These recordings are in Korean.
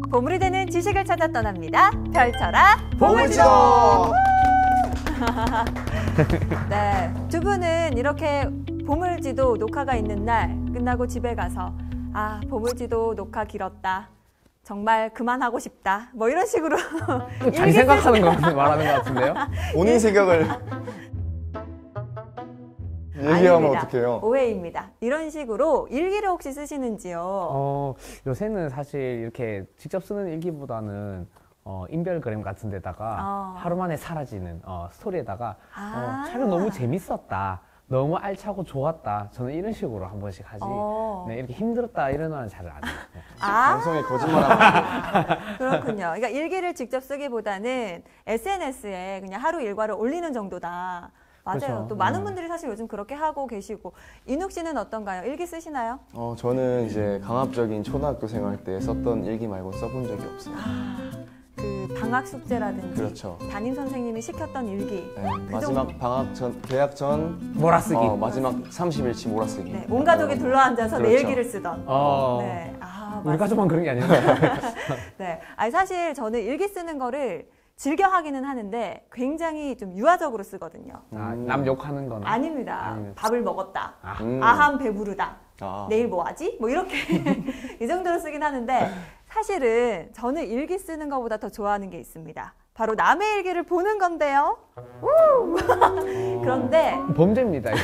보물이 되는 지식을 찾아 떠납니다. 펼쳐라 보물지도! 네, 두 분은 이렇게 보물지도 녹화가 있는 날 끝나고 집에 가서 아, 보물지도 녹화 길었다. 정말 그만하고 싶다. 뭐 이런 식으로 잘 생각하는 거 말하는 것 같은데요? 본인 생각을 얘기하면 어떡해요? 오해입니다. 이런 식으로 일기를 혹시 쓰시는지요? 요새는 사실 이렇게 직접 쓰는 일기보다는 인별그램 같은 데다가 하루 만에 사라지는 스토리에다가 촬영 너무 재밌었다. 너무 알차고 좋았다. 저는 이런 식으로 한 번씩 하지. 네, 이렇게 힘들었다 이런 말은 잘 안 해요. 네. 방송에 거짓말하고. 그렇군요. 그러니까 일기를 직접 쓰기보다는 SNS에 그냥 하루 일과를 올리는 정도다. 맞아요. 그렇죠. 또 많은 분들이 사실 요즘 그렇게 하고 계시고. 인욱 씨는 어떤가요? 일기 쓰시나요? 저는 이제 강압적인 초등학교 생활 때 썼던 일기 말고 써본 적이 없어요. 그 방학 숙제라든지 그렇죠. 담임 선생님이 시켰던 일기. 네, 마지막 방학 전, 개학 전 몰아쓰기. 마지막 30일치 몰아쓰기. 네, 온 가족이 둘러앉아서 그렇죠. 내 일기를 쓰던. 네. 우리 가족만 그런 게 아니에요. 네, 아니 사실 저는 일기 쓰는 거를 즐겨 하기는 하는데 굉장히 좀 유아적으로 쓰거든요. 남 욕하는 건 아닙니다. 밥을 먹었다. 음. 아함 배부르다. 아. 내일 뭐 하지? 뭐 이렇게 이 정도로 쓰긴 하는데 사실은 저는 일기 쓰는 것보다 더 좋아하는 게 있습니다. 바로 남의 일기를 보는 건데요. 그런데 범죄입니다, 이거.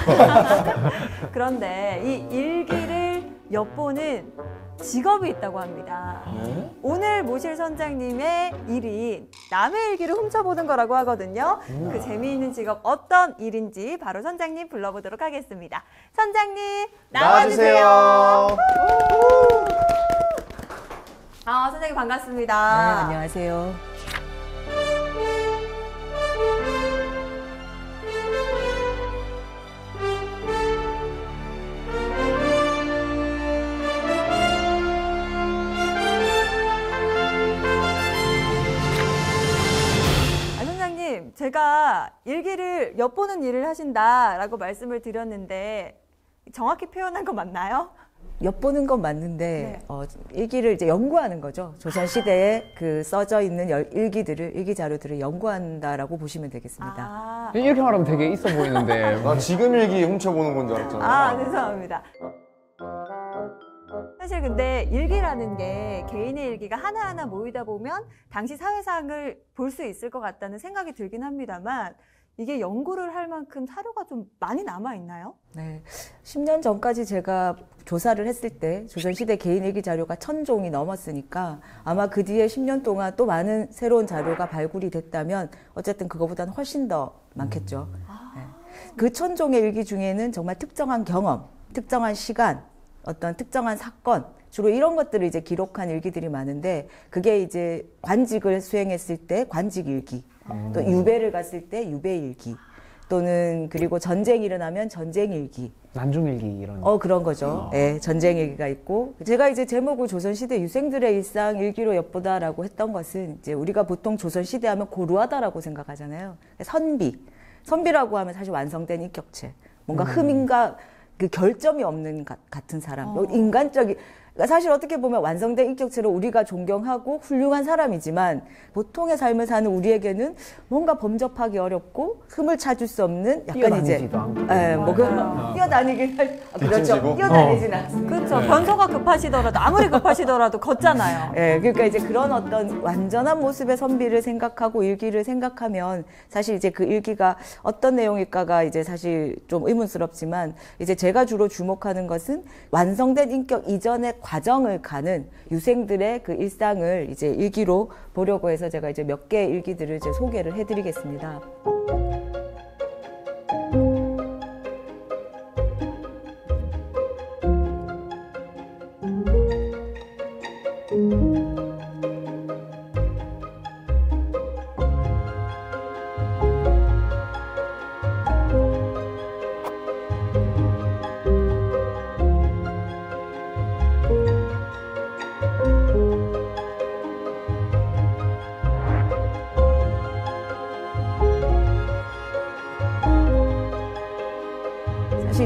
그런데 이 일기를 엿보는 직업이 있다고 합니다. 네? 오늘 모실 선장님의 일이 남의 일기를 훔쳐보는 거라고 하거든요. 그 재미있는 직업 어떤 일인지 바로 선장님 불러보도록 하겠습니다. 선장님 나와주세요. 선생님 반갑습니다. 네, 안녕하세요. 선장님, 제가 일기를 엿보는 일을 하신다라고 말씀을 드렸는데 정확히 표현한 거 맞나요? 엿보는 건 맞는데 일기를 이제 연구하는 거죠. 조선시대에 그 써져 있는 일기들을, 일기 자료들을 연구한다라고 보시면 되겠습니다. 이렇게 말하면 되게 있어 보이는데. 난 지금 일기 훔쳐보는 건 줄 알았잖아. 죄송합니다. 사실 근데 일기라는 게 개인의 일기가 하나하나 모이다 보면 당시 사회상을 볼 수 있을 것 같다는 생각이 들긴 합니다만 이게 연구를 할 만큼 사료가 좀 많이 남아있나요? 네. 10년 전까지 제가 조사를 했을 때 조선시대 개인일기 자료가 1000종이 넘었으니까 아마 그 뒤에 10년 동안 또 많은 새로운 자료가 발굴이 됐다면 어쨌든 그거보다는 훨씬 더 많겠죠. 네. 그 1000종의 일기 중에는 정말 특정한 경험, 특정한 시간, 어떤 특정한 사건, 주로 이런 것들을 이제 기록한 일기들이 많은데 그게 이제 관직을 수행했을 때 관직일기, 또 유배를 갔을 때 유배일기, 또는 그리고 전쟁이 일어나면 전쟁일기, 난중일기 이런. 그런 거죠. 네, 전쟁일기가 있고 제가 이제 제목을 조선시대 유생들의 일상 일기로 엿보다라고 했던 것은 이제 우리가 보통 조선시대 하면 고루하다라고 생각하잖아요. 선비라고 하면 사실 완성된 인격체, 뭔가 흠인가 그 결점이 없는 같은 사람, 인간적인. 그러니까 사실 어떻게 보면 완성된 인격체로 우리가 존경하고 훌륭한 사람이지만 보통의 삶을 사는 우리에게는 뭔가 범접하기 어렵고 흠을 찾을 수 없는 약간 이제 뛰어다니긴 그렇죠. 뛰어다니진 않습니다. 그렇죠. 변소가 급하시더라도 아무리 급하시더라도 걷잖아요. 네, 그러니까 이제 그런 어떤 완전한 모습의 선비를 생각하고 일기를 생각하면 사실 이제 그 일기가 어떤 내용일까가 이제 사실 좀 의문스럽지만 이제 제가 주로 주목하는 것은 완성된 인격 이전의 과정을 가는 유생들의 그 일상을 이제 일기로 보려고 해서 제가 이제 몇 개의 일기들을 이제 소개를 해드리겠습니다.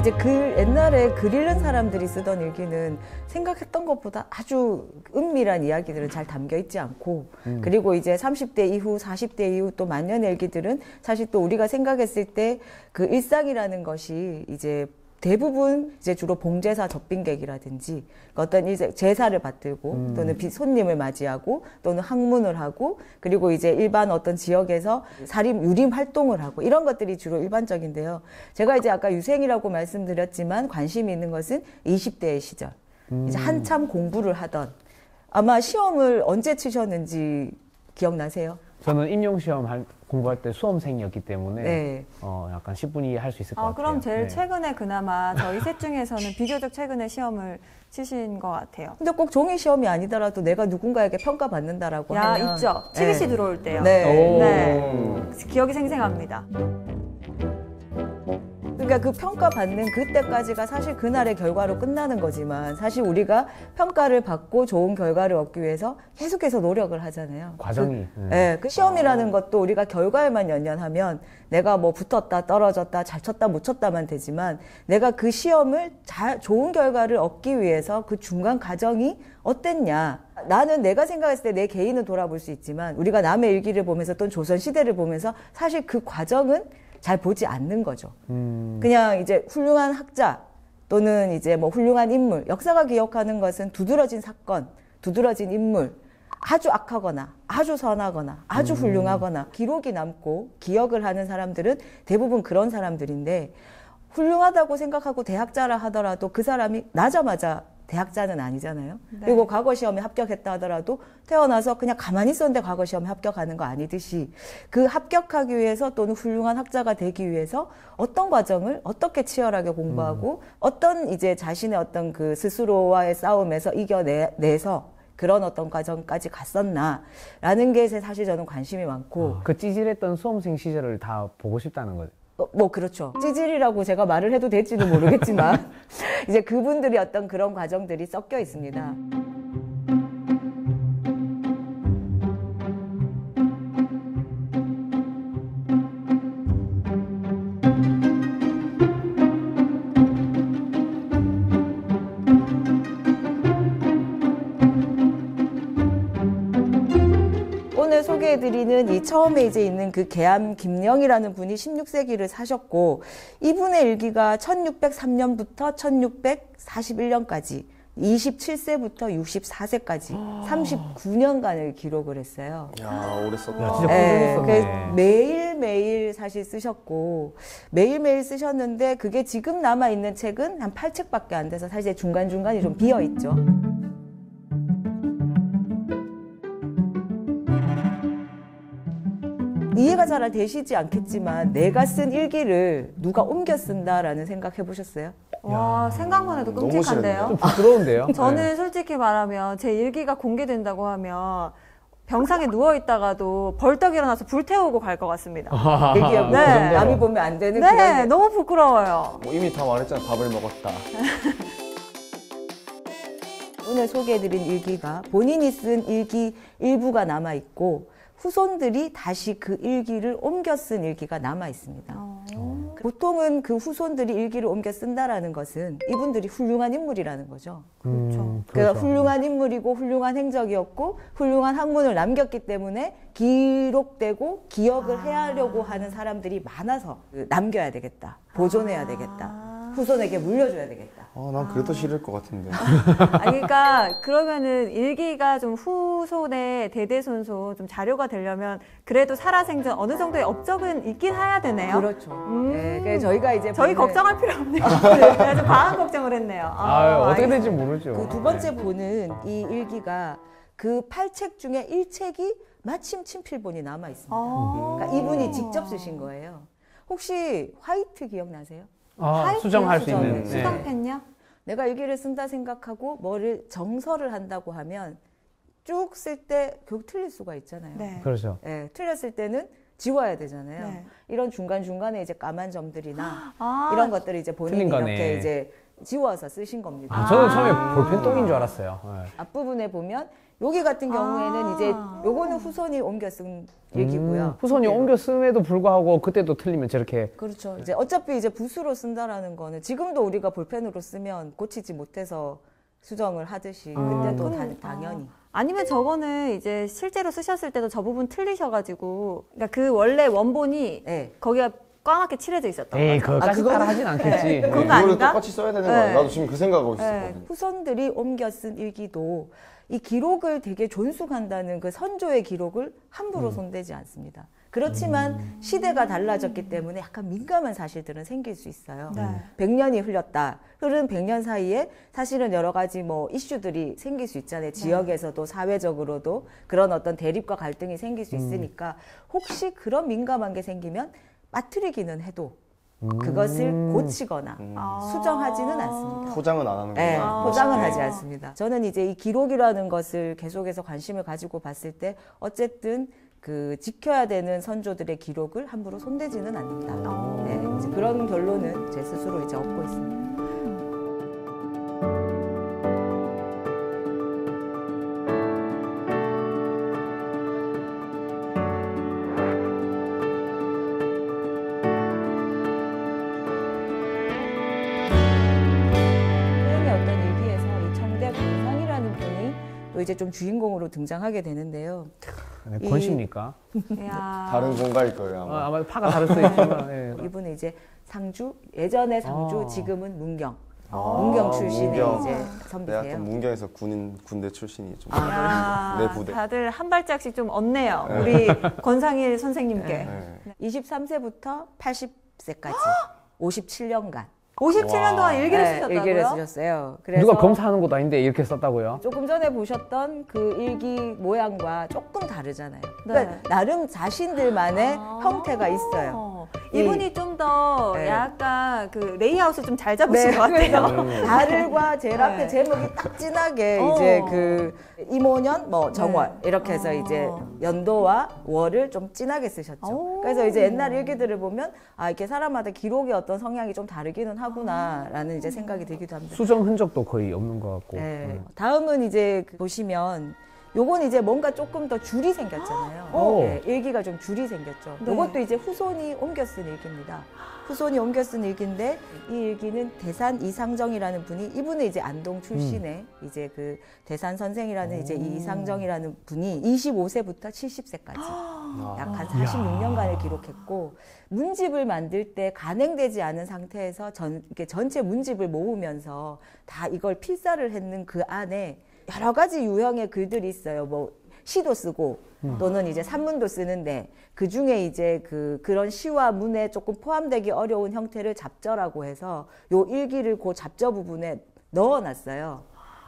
이제 옛날에 글 읽는 사람들이 쓰던 일기는 생각했던 것보다 아주 은밀한 이야기들은 잘 담겨 있지 않고, 그리고 이제 30대 이후, 40대 이후 또 만년의 일기들은 사실 또 우리가 생각했을 때 그 일상이라는 것이 이제 대부분 이제 주로 봉제사 접빈객이라든지 어떤 이제 제사를 받들고 또는 손님을 맞이하고 또는 항문을 하고, 그리고 이제 일반 어떤 지역에서 유림 활동을 하고, 이런 것들이 주로 일반적인데요. 제가 이제 아까 유생이라고 말씀드렸지만 관심이 있는 것은 20대의 시절, 이제 한참 공부를 하던, 아마 시험을 언제 치셨는지 기억나세요? 저는 임용시험 공부할 때 수험생이었기 때문에 네. 약간 10분이 할 수 있을 것 같아요. 그럼 제일 네. 최근에 그나마 저희 셋 중에서는 비교적 최근에 시험을 치신 것 같아요. 근데 꼭 종이 시험이 아니더라도 내가 누군가에게 평가받는다라고 하면 있죠. TBC 들어올 때요. 네. 네. 기억이 생생합니다. 그러니까 그 평가받는 그때까지가 사실 그날의 결과로 끝나는 거지만, 사실 우리가 평가를 받고 좋은 결과를 얻기 위해서 계속해서 노력을 하잖아요. 과정이. 그 시험이라는 것도 우리가 결과에만 연연하면 내가 뭐 붙었다 떨어졌다 잘 쳤다 못 쳤다만 되지만, 내가 그 시험을 좋은 결과를 얻기 위해서 그 중간 과정이 어땠냐, 나는 내가 생각했을 때 내 개인을 돌아볼 수 있지만 우리가 남의 일기를 보면서 또는 조선시대를 보면서 사실 그 과정은 잘 보지 않는 거죠. 그냥 이제 훌륭한 학자 또는 이제 뭐 훌륭한 인물, 역사가 기억하는 것은 두드러진 사건, 두드러진 인물, 아주 악하거나 아주 선하거나 아주 훌륭하거나 기록이 남고 기억을 하는 사람들은 대부분 그런 사람들인데, 훌륭하다고 생각하고 대학자라 하더라도 그 사람이 나자마자 대학자는 아니잖아요. 네. 그리고 과거 시험에 합격했다 하더라도 태어나서 그냥 가만히 있었는데 과거 시험에 합격하는 거 아니듯이, 그 합격하기 위해서 또는 훌륭한 학자가 되기 위해서 어떤 과정을 어떻게 치열하게 공부하고 어떤 이제 자신의 어떤 그 스스로와의 싸움에서 이겨내서 그런 어떤 과정까지 갔었나라는 게 사실 저는 관심이 많고. 그 찌질했던 수험생 시절을 다 보고 싶다는 거죠. 뭐 그렇죠. 찌질이라고 제가 말을 해도 될지는 모르겠지만 이제 그분들이 어떤 그런 과정들이 섞여 있습니다. 오늘 소개해드리는 이 처음에 이제 있는 그 계암 김영이라는 분이 16세기를 사셨고, 이분의 일기가 1603년부터 1641년까지 27세부터 64세까지 39년간을 기록을 했어요. 야, 오래 썼다. 야, 진짜 꿀 썼네. 매일매일 사실 쓰셨고, 매일매일 쓰셨는데 그게 지금 남아있는 책은 한 8책밖에 안 돼서 사실 중간중간이 좀 비어있죠. 이해가 잘 되시지 않겠지만 내가 쓴 일기를 누가 옮겨 쓴다라는 생각 해보셨어요? 와, 생각만 해도 너무 끔찍한데요. 좀 부끄러운데요? 저는 솔직히 말하면 제 일기가 공개된다고 하면 병상에 누워있다가도 벌떡 일어나서 불 태우고 갈 것 같습니다. 얘기하고 네. 남이 보면 안 되는 네, 그런. 너무 부끄러워요. 뭐 이미 다 말했잖아. 밥을 먹었다. 오늘 소개해드린 일기가 본인이 쓴 일기 일부가 남아있고, 후손들이 다시 그 일기를 옮겨 쓴 일기가 남아 있습니다. 보통은 그 후손들이 일기를 옮겨 쓴다라는 것은 이분들이 훌륭한 인물이라는 거죠. 그렇죠. 그러니까 훌륭한 인물이고 훌륭한 행적이었고 훌륭한 학문을 남겼기 때문에 기록되고 기억을 해하려고 하는 사람들이 많아서 남겨야 되겠다, 보존해야 되겠다, 후손에게 물려줘야 되겠다. 난 그래도 싫을 것 같은데. 그러니까 그러면은 일기가 좀 후손의 대대손손 좀 자료가 되려면 그래도 살아생전 어느 정도의 업적은 있긴 해야 되네요. 그렇죠. 네, 그래서 저희가 이제 저희 보는 걱정할 필요 없네요. 제가 좀 과한 걱정을 했네요. 어떻게 알겠습니다. 될지 모르죠. 그 두 번째 보는 이 일기가 그 8책 중에 1책이 마침 친필본이 남아 있습니다. 그러니까 이분이 직접 쓰신 거예요. 혹시 화이트 기억나세요? 수정할 수 수정. 있는. 네. 수정펜요? 내가 일기를 쓴다 생각하고 뭐를 정서를 한다고 하면 쭉 쓸 때 결국 틀릴 수가 있잖아요. 네. 그렇죠. 네, 틀렸을 때는 지워야 되잖아요. 네. 이런 중간중간에 이제 까만 점들이나 아, 이런 것들을 이제 본인이 틀린 이렇게 거네. 이제 지워서 쓰신 겁니다. 아, 저는 처음에 볼펜 똥인 줄 알았어요. 네. 앞부분에 보면 여기 같은 경우에는 이제 요거는 후손이 옮겨 쓴 일기고요. 후손이 옮겨 쓰음에도 불구하고 그때도 틀리면 저렇게. 그렇죠. 이제 어차피 이제 붓으로 쓴다라는 거는 지금도 우리가 볼펜으로 쓰면 고치지 못해서 수정을 하듯이 그때도 당연히. 아니면 저거는 이제 실제로 쓰셨을 때도 저 부분 틀리셔가지고, 그러니까 그 원래 원본이 네. 거기가 까맣게 칠해져 있었던 에이, 거죠. 그거까지 따라 하진 않겠지. 그건 이거를 아닌가? 똑같이 써야 되는 거야. 네. 나도 지금 그 생각하고 네. 있었거든. 후손들이 옮겨 쓴 일기도 이 기록을 되게 존속한다는 그 선조의 기록을 함부로 손대지 않습니다. 그렇지만 시대가 달라졌기 때문에 약간 민감한 사실들은 생길 수 있어요. 네. 100년이 흘렀다. 흐른 100년 사이에 사실은 여러 가지 뭐 이슈들이 생길 수 있잖아요. 지역에서도 사회적으로도 그런 어떤 대립과 갈등이 생길 수 있으니까 혹시 그런 민감한 게 생기면 빠뜨리기는 해도 그것을 고치거나 수정하지는 않습니다. 포장은 안 하는 거야. 네, 포장은 하지 않습니다. 저는 이제 이 기록이라는 것을 계속해서 관심을 가지고 봤을 때 어쨌든 그 지켜야 되는 선조들의 기록을 함부로 손대지는 않는다. 네, 이제 그런 결론은 제 스스로 이제 얻고 있습니다. 소연의 어떤 일기에서 이 청대 권상이라는 분이 또 이제 좀 주인공으로 등장하게 되는데요. 네, 권씨입니까? 이야. 다른 공가일 거예요, 아마. 아마 파가 다를 수 있지만. 예. 이분은 이제 상주, 예전에 상주, 아. 지금은 문경. 아, 문경 출신의 문경. 이제 내가 선비세요. 또 문경에서 군대 출신이 좀. 이야, 내 부대. 다들 한 발짝씩 좀 얻네요. 우리 권상일 선생님께. 네. 23세부터 80세까지 57년간 57년 동안 일기를 쓰셨다고요? 일기를 쓰셨어요. 그래서 누가 검사하는 것도 아닌데 이렇게 썼다고요? 조금 전에 보셨던 그 일기 모양과 조금 다르잖아요. 네. 그러니까 나름 자신들만의 형태가 있어요. 이분이 좀 더 네. 약간 그 레이아웃을 좀 잘 잡으신 것 그래서 같아요. 달과 제일 앞에 네. 제목이 딱 진하게 어. 이제 그 이모년 뭐 정월 네. 이렇게 해서 이제 연도와 월을 좀 진하게 쓰셨죠. 오. 그래서 이제 옛날 일기들을 보면 아 이렇게 사람마다 기록의 어떤 성향이 좀 다르기는 하구나라는 이제 생각이 들기도 합니다. 수정 흔적도 거의 없는 것 같고. 네. 다음은 이제 보시면 요건 이제 뭔가 조금 더 줄이 생겼잖아요. 오. 네, 일기가 좀 줄이 생겼죠. 네. 요것도 이제 후손이 옮겨 쓴 일기입니다. 후손이 옮겨 쓴 일기인데 이 일기는 대산 이상정이라는 분이 이분은 이제 안동 출신의 이제 그 대산 선생이라는 이제 이 이상정이라는 분이 25세부터 70세까지 약 한 46년간을 기록했고 문집을 만들 때 간행되지 않은 상태에서 이렇게 전체 문집을 모으면서 다 이걸 필사를 했는 그 안에 여러 가지 유형의 글들이 있어요. 뭐 시도 쓰고 또는 이제 산문도 쓰는데 그 중에 이제 그런 시와 문에 조금 포함되기 어려운 형태를 잡저라고 해서 요 일기를 그 잡저 부분에 넣어놨어요.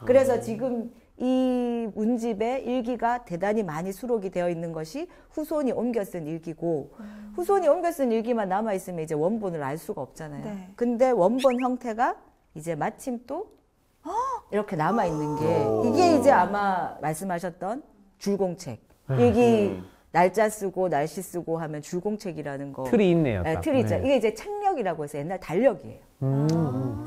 그래서 지금 이 문집에 일기가 대단히 많이 수록이 되어 있는 것이 후손이 옮겨 쓴 일기고 후손이 옮겨 쓴 일기만 남아 있으면 이제 원본을 알 수가 없잖아요. 네. 근데 원본 형태가 이제 마침 또 이렇게 남아 있는 게 이게 이제 아마 말씀하셨던 줄공책. 일기 날짜 쓰고 날씨 쓰고 하면 줄공책이라는 거. 틀이 있네요. 네, 딱. 틀이 있죠. 네. 이게 이제 책력이라고 해서 옛날 달력이에요.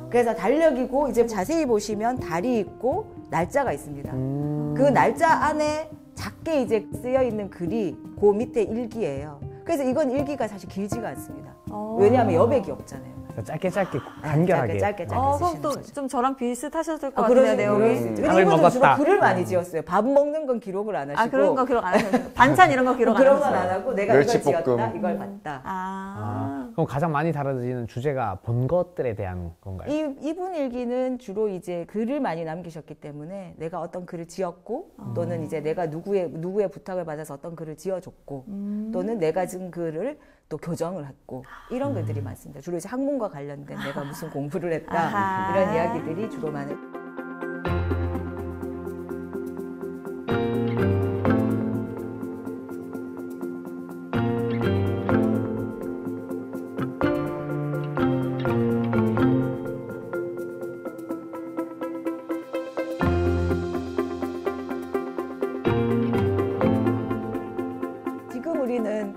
그래서 달력이고 이제 자세히 보시면 달이 있고 날짜가 있습니다. 그 날짜 안에 작게 이제 쓰여 있는 글이 그 밑에 일기예요. 그래서 이건 일기가 사실 길지가 않습니다. 왜냐하면 여백이 없잖아요. 짧게 간결하게. 짧게 그럼 쓰시는 또 거죠. 좀 저랑 비슷하셨을 것 그럴 같은데, 수- 내용이. 그럴 수 있죠. 밥을 이분은 주로 먹었다. 글을 많이 지었어요. 밥 먹는 건 기록을 안 하시고. 아, 그런 거 기록 안 하셨어요? 반찬 이런 거 기록 안 그런 건 하셨어요? 안 하고 내가 이걸 멸치볶음. 지었다, 이걸 봤다. 아. 그럼 가장 많이 다뤄지는 주제가 본 것들에 대한 건가요? 이분 일기는 주로 이제 글을 많이 남기셨기 때문에 내가 어떤 글을 지었고 또는 이제 내가 누구의 부탁을 받아서 어떤 글을 지어줬고 또는 내가 쓴 글을 또 교정을 했고 이런 글들이 많습니다. 주로 이제 학문과 관련된 내가 무슨 공부를 했다 아하. 이런 이야기들이 주로 많은. 지금 우리는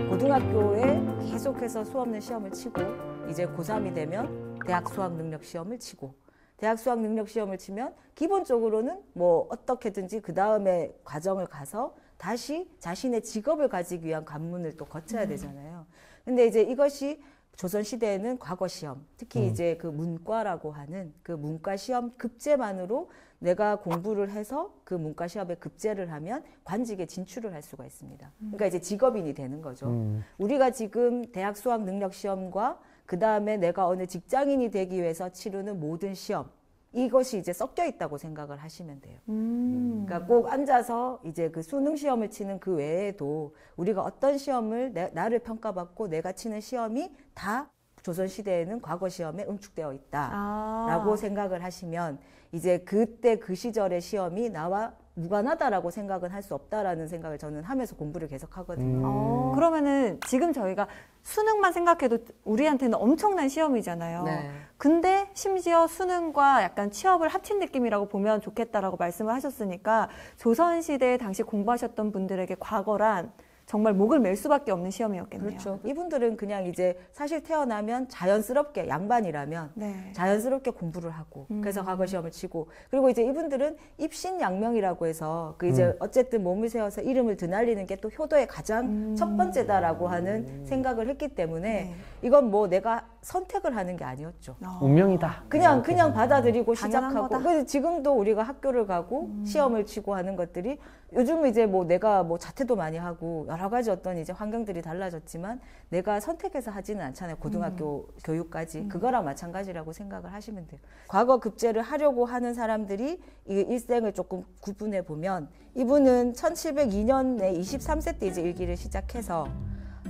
고등학교에 계속해서 수없는 시험을 치고 이제 고3이 되면 대학 수학 능력 시험을 치고 대학 수학 능력 시험을 치면 기본적으로는 뭐 어떻게든지 그 다음에 과정을 가서 다시 자신의 직업을 가지기 위한 관문을 또 거쳐야 되잖아요. 근데 이제 이것이 조선시대에는 과거 시험, 특히 이제 그 문과라고 하는 그 문과 시험 급제만으로 내가 공부를 해서 그 문과 시험에 급제를 하면 관직에 진출을 할 수가 있습니다. 그러니까 이제 직업인이 되는 거죠. 우리가 지금 대학 수학 능력 시험과 그 다음에 내가 어느 직장인이 되기 위해서 치르는 모든 시험, 이것이 이제 섞여 있다고 생각을 하시면 돼요. 그러니까 꼭 앉아서 이제 그 수능 시험을 치는 그 외에도 우리가 어떤 시험을 나를 평가받고 내가 치는 시험이 다 조선시대에는 과거 시험에 응축되어 있다라고 생각을 하시면 이제 그때 그 시절의 시험이 나와 무관하다라고 생각은 할 수 없다라는 생각을 저는 하면서 공부를 계속 하거든요. 그러면은 지금 저희가 수능만 생각해도 우리한테는 엄청난 시험이잖아요. 네. 근데 심지어 수능과 약간 취업을 합친 느낌이라고 보면 좋겠다라고 말씀을 하셨으니까 조선시대에 당시 공부하셨던 분들에게 과거란 정말 목을 맬 수밖에 없는 시험이었겠네요. 그렇죠. 이분들은 그냥 이제 사실 태어나면 자연스럽게 양반이라면 네. 자연스럽게 공부를 하고 그래서 과거 시험을 치고 그리고 이제 이분들은 입신양명이라고 해서 그 이제 어쨌든 몸을 세워서 이름을 드날리는 게 또 효도의 가장 첫 번째다라고 하는 생각을 했기 때문에 네. 이건 뭐 내가 선택을 하는 게 아니었죠. 운명이다. 그냥 받아들이고 당연한 시작하고 거다. 그래서 지금도 우리가 학교를 가고 시험을 치고 하는 것들이 요즘은 이제 뭐 내가 뭐 자퇴도 많이 하고 여러 가지 어떤 이제 환경들이 달라졌지만 내가 선택해서 하지는 않잖아요. 고등학교 교육까지 그거랑 마찬가지라고 생각을 하시면 돼요. 과거 급제를 하려고 하는 사람들이 이 일생을 조금 구분해 보면 이분은 1702년에 23세 때 이제 일기를 시작해서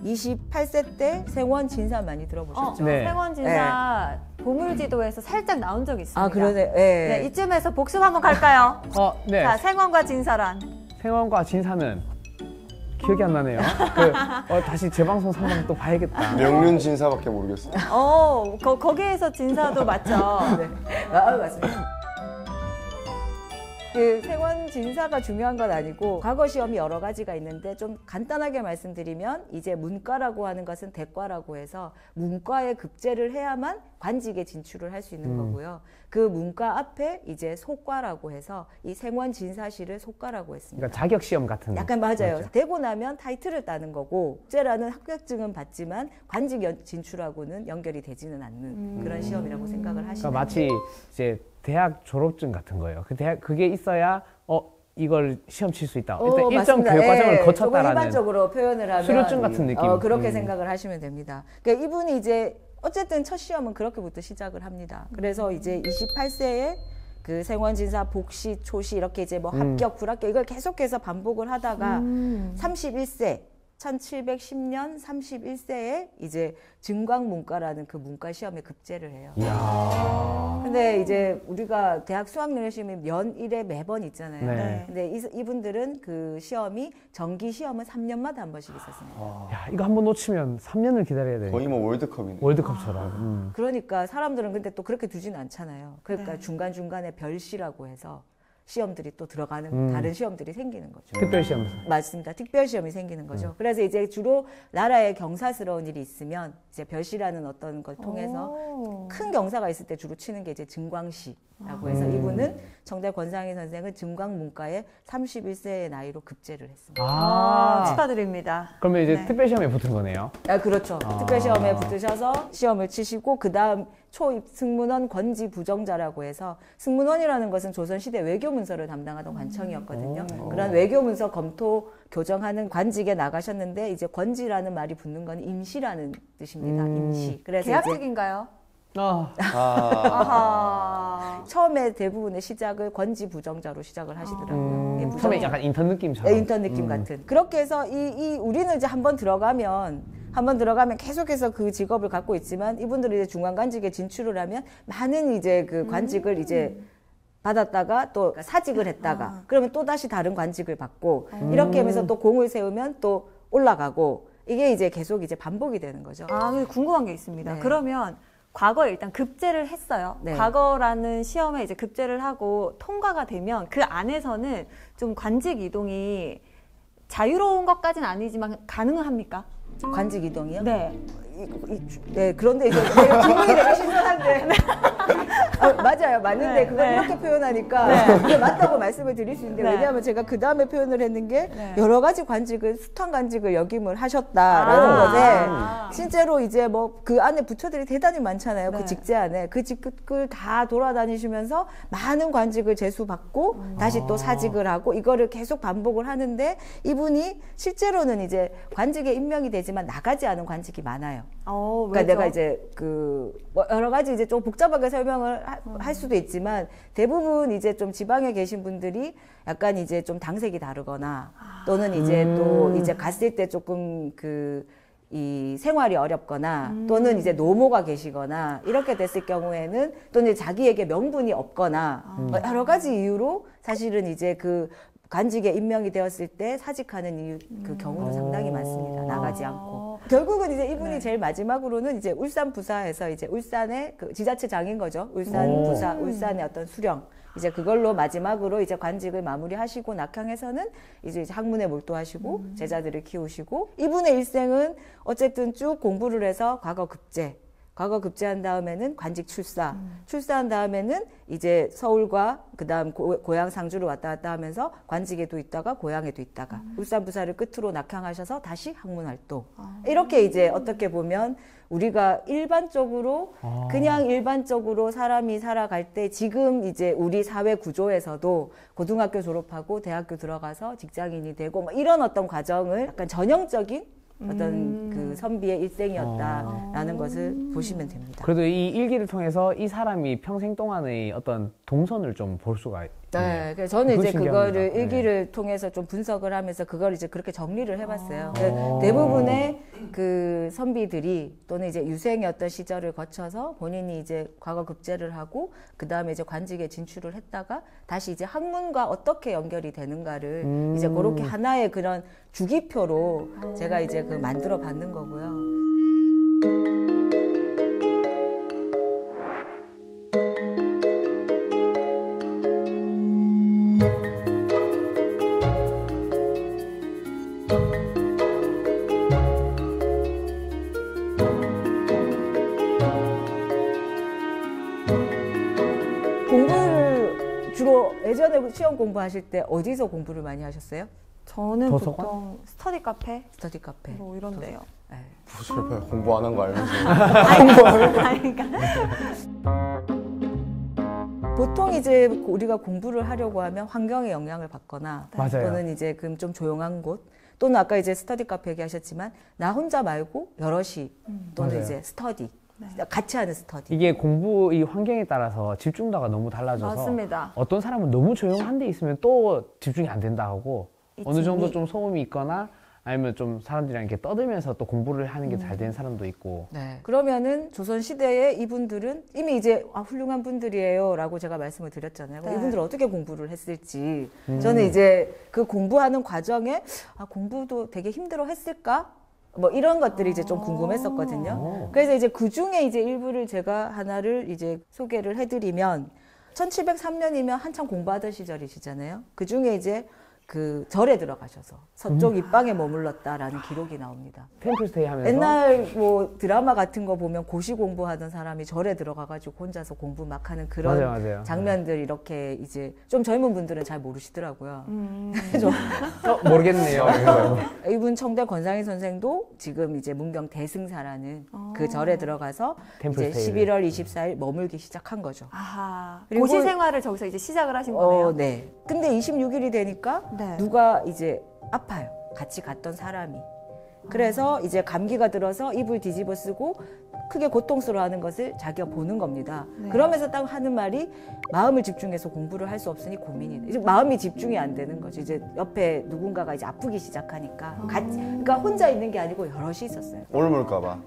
28세 때 생원 진사 많이 들어보셨죠? 네. 생원진사 보물지도에서 살짝 나온 적이 있습니다. 아, 그러네. 네, 이쯤에서 복습 한번 갈까요? 네. 자, 생원과 진사란. 생원과 진사는 기억이 안 나네요. 다시 재방송 3번 또 봐야겠다. 명륜 진사밖에 모르겠어요. 거기에서 진사도 맞죠? 네. 아, 맞습니다. 그 생원 진사가 중요한 건 아니고 과거 시험이 여러 가지가 있는데 좀 간단하게 말씀드리면 이제 문과라고 하는 것은 대과라고 해서 문과에 급제를 해야만 관직에 진출을 할 수 있는 거고요. 그 문과 앞에 이제 소과라고 해서 이 생원 진사시를 소과라고 했습니다. 그러니까 자격 시험 같은. 약간 맞아요. 맞죠? 되고 나면 타이틀을 따는 거고 국제라는 합격증은 받지만 관직 진출하고는 연결이 되지는 않는 그런 시험이라고 생각을 하시면 그러니까 마치 이제 대학 졸업증 같은 거예요. 그게 있어야 이걸 시험 칠 수 있다. 일단 일정 맞습니다. 교육 과정을 조금 거쳤다라는 일반적으로 표현을 하면 수료증 같은 느낌. 그렇게 생각을 하시면 됩니다. 그러니까 이분이 이제 어쨌든 첫 시험은 그렇게부터 시작을 합니다. 그래서 이제 28세에 그 생원진사 복시 초시 이렇게 이제 뭐 합격 불합격 이걸 계속해서 반복을 하다가 31세 1710년 31세에 이제 증광문과라는 그 문과 시험에 급제를 해요. 이야. 근데 이제 우리가 대학 수학능력 시험이 연 1회 매번 있잖아요. 네. 근데 이분들은 그 시험이 정기 시험은 3년마다 한 번씩 있었습니다. 야, 이거 한번 놓치면 3년을 기다려야 돼. 거의 뭐 월드컵이네. 월드컵처럼. 그러니까 사람들은 근데 또 그렇게 두지는 않잖아요. 그러니까 네. 중간중간에 별시라고 해서 시험들이 또 들어가는 다른 시험들이 생기는 거죠. 특별 시험. 맞습니다. 특별 시험이 생기는 거죠. 그래서 이제 주로 나라에 경사스러운 일이 있으면 이제 별시라는 어떤 걸 통해서 큰 경사가 있을 때 주로 치는 게 이제 증광시라고 해서 이분은 정대 권상희 선생은 증광문과에 31세의 나이로 급제를 했습니다. 축하드립니다. 그러면 이제 네. 특별 시험에 붙은 거네요. 아, 그렇죠. 특별 시험에 붙으셔서 시험을 치시고 그다음 초입 승문원 권지 부정자라고 해서 승문원이라는 것은 조선시대 외교문서를 담당하던 관청이었거든요. 그런 외교문서 검토 교정하는 관직에 나가셨는데 이제 권지라는 말이 붙는 건 임시라는 뜻입니다. 임시. 그래서 이제 계약직인가요? 아하. 처음에 대부분의 시작을 권지 부정자로 시작을 하시더라고요. 예, 부정자. 처음에 약간 인턴 느낌처럼. 네, 인턴 느낌 같은. 그렇게 해서 우리는 이제 한번 들어가면 계속해서 그 직업을 갖고 있지만 이분들이 이제 중간관직에 진출을 하면 많은 이제 그 관직을 이제 받았다가 또 사직을 했다가 그러면 또 다시 다른 관직을 받고 이렇게 하면서 또 공을 세우면 또 올라가고 이게 이제 계속 이제 반복이 되는 거죠. 근데 궁금한 게 있습니다. 네. 그러면 과거에 일단 급제를 했어요. 네. 과거라는 시험에 이제 급제를 하고 통과가 되면 그 안에서는 좀 관직 이동이 자유로운 것까지는 아니지만 가능합니까? 관직 이동이요? 네. 네, 그런데 이제 제가 기분이 되게 신선한데. 맞아요. 맞는데 네, 그걸 네. 이렇게 표현하니까 그게 맞다고 말씀을 드릴 수 있는데 네. 왜냐하면 제가 그 다음에 표현을 했는 게 네. 여러 가지 관직을 숱한 관직을 역임을 하셨다라는 것에 실제로 이제 뭐 그 안에 부처들이 대단히 많잖아요. 네. 그 직제 안에 그 직급을 다 돌아다니시면서 많은 관직을 제수받고 다시 또 사직을 하고 이거를 계속 반복을 하는데 이분이 실제로는 이제 관직에 임명이 되지만 나가지 않은 관직이 많아요. 그러니까 왜죠? 내가 이제 뭐 여러 가지 이제 좀 복잡하게 설명을 할 수도 있지만 대부분 이제 좀 지방에 계신 분들이 약간 이제 좀 당색이 다르거나 또는 이제 또 이제 갔을 때 조금 이 생활이 어렵거나 또는 이제 노모가 계시거나 이렇게 됐을 경우에는 또는 자기에게 명분이 없거나 뭐 여러 가지 이유로 사실은 이제 그 관직에 임명이 되었을 때 사직하는 이유 그 경우도 상당히 많습니다. 나가지 않고. 결국은 이제 이분이 제일 마지막으로는 이제 울산 부사에서 이제 울산의 그 지자체장인 거죠. 울산 부사, 울산의 어떤 수령. 이제 그걸로 마지막으로 이제 관직을 마무리하시고 낙향에서는 이제 학문에 몰두하시고 제자들을 키우시고 이분의 일생은 어쨌든 쭉 공부를 해서 과거 급제한 다음에는 관직 출사한 다음에는 이제 서울과 그다음 고향 상주를 왔다 갔다 하면서 관직에도 있다가 고향에도 있다가 울산 부사를 끝으로 낙향하셔서 다시 학문 활동. 이렇게 이제 어떻게 보면 우리가 그냥 일반적으로 사람이 살아갈 때 지금 이제 우리 사회 구조에서도 고등학교 졸업하고 대학교 들어가서 직장인이 되고 뭐 이런 어떤 과정을 약간 전형적인 어떤 그 선비의 일생이었다라는 것을 보시면 됩니다. 그래도 이 일기를 통해서 이 사람이 평생 동안의 어떤 동선을 좀 볼 수가 네, 그래서 저는 그거 이제 그거를 신기합니다. 일기를 통해서 좀 분석을 하면서 그걸 이제 그렇게 정리를 해봤어요. 대부분의 그 선비들이 또는 이제 유생의 시절을 거쳐서 본인이 이제 과거 급제를 하고 그 다음에 이제 관직에 진출을 했다가 다시 이제 학문과 어떻게 연결이 되는가를 이제 그렇게 하나의 그런 주기표로 제가 이제 만들어 봤는 거고요. 공부를 주로 예전에 시험 공부하실 때 어디서 공부를 많이 하셨어요? 저는 도서관? 보통 스터디 카페 스터디 카페. 뭐 이런데요. 네. 실패 공부 안 한 거 알면서 보통 이제 우리가 공부를 하려고 하면 환경에 영향을 받거나 맞아요. 또는 이제 좀 조용한 곳 또는 아까 이제 스터디 카페 얘기하셨지만 나 혼자 말고 여럿이 또는 맞아요. 이제 스터디 같이 하는 스터디. 이게 공부 이 환경에 따라서 집중도가 너무 달라져서 맞습니다. 어떤 사람은 너무 조용한 데 있으면 또 집중이 안 된다 하고 어느 정도 이쯤이- 좀 소음이 있거나 아니면 좀 사람들이랑 이렇게 떠들면서 또 공부를 하는 게 잘 되는 사람도 있고 네. 그러면은 조선 시대에 이분들은 이미 이제 훌륭한 분들이에요라고 제가 말씀을 드렸잖아요. 네. 이분들 어떻게 공부를 했을지 저는 이제 그 공부하는 과정에 공부도 되게 힘들어 했을까? 뭐 이런 것들이 이제 좀 궁금했었거든요. 그래서 이제 그 중에 이제 일부를 제가 하나를 이제 소개를 해드리면 1703년이면 한참 공부하던 시절이시잖아요. 그 중에 이제 그 절에 들어가셔서 서쪽 입방에 머물렀다라는 기록이 나옵니다. 템플스테이 하면서 옛날 뭐 드라마 같은 거 보면 고시 공부하던 사람이 절에 들어가가지고 혼자서 공부 막 하는 그런 맞아요. 장면들 이렇게 이제 좀 젊은 분들은 잘 모르시더라고요. 모르겠네요. 이분 청대 권상희 선생도 지금 이제 문경 대승사라는 그 절에 들어가서 이제 템플스테이를. 11월 24일 머물기 시작한 거죠. 아하. 그리고- 고시 생활을 저기서 이제 시작을 하신 거네요. 네. 근데 26일이 되니까 네. 누가 이제 아파요. 같이 갔던 사람이. 그래서 이제 감기가 들어서 이불 뒤집어 쓰고 크게 고통스러워하는 것을 자기가 보는 겁니다. 네. 그러면서 딱 하는 말이 마음을 집중해서 공부를 할 수 없으니 고민이네. 이제 마음이 집중이 안 되는 거죠. 이제 옆에 누군가가 이제 아프기 시작하니까 그러니까 혼자 있는 게 아니고 여럿이 있었어요. 옮을까봐.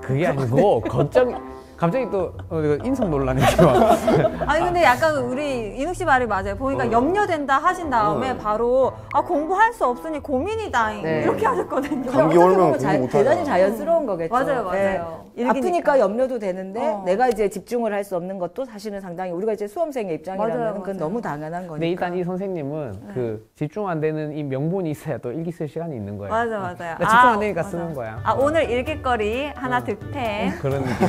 그게 아니고 걱정 갑자기 또 이거 인성 논란이 막. 아니 근데 약간 우리 인욱 씨 말이 맞아요. 보니까 염려된다 하신 다음에 바로 공부할 수 없으니 고민이다 네. 이렇게 하셨거든요. 감기 어떻게 오면 보면 공부 못하잖아. 대단히 자연스러운 거겠죠. 맞아요, 맞아요. 네. 일기니까. 아프니까 염려도 되는데 어. 내가 이제 집중을 할 수 없는 것도 사실은 상당히 우리가 이제 수험생의 입장이라면 맞아요, 그건 맞아요. 너무 당연한 거니까. 근데 일단 이 선생님은 그 집중 안 되는 이 명분이 있어야 또 일기 쓸 시간이 있는 거예요. 맞아요. 나 집중 안 되니까 맞아. 쓰는 거야. 오늘 일기거리 하나 득템. 그런 느낌.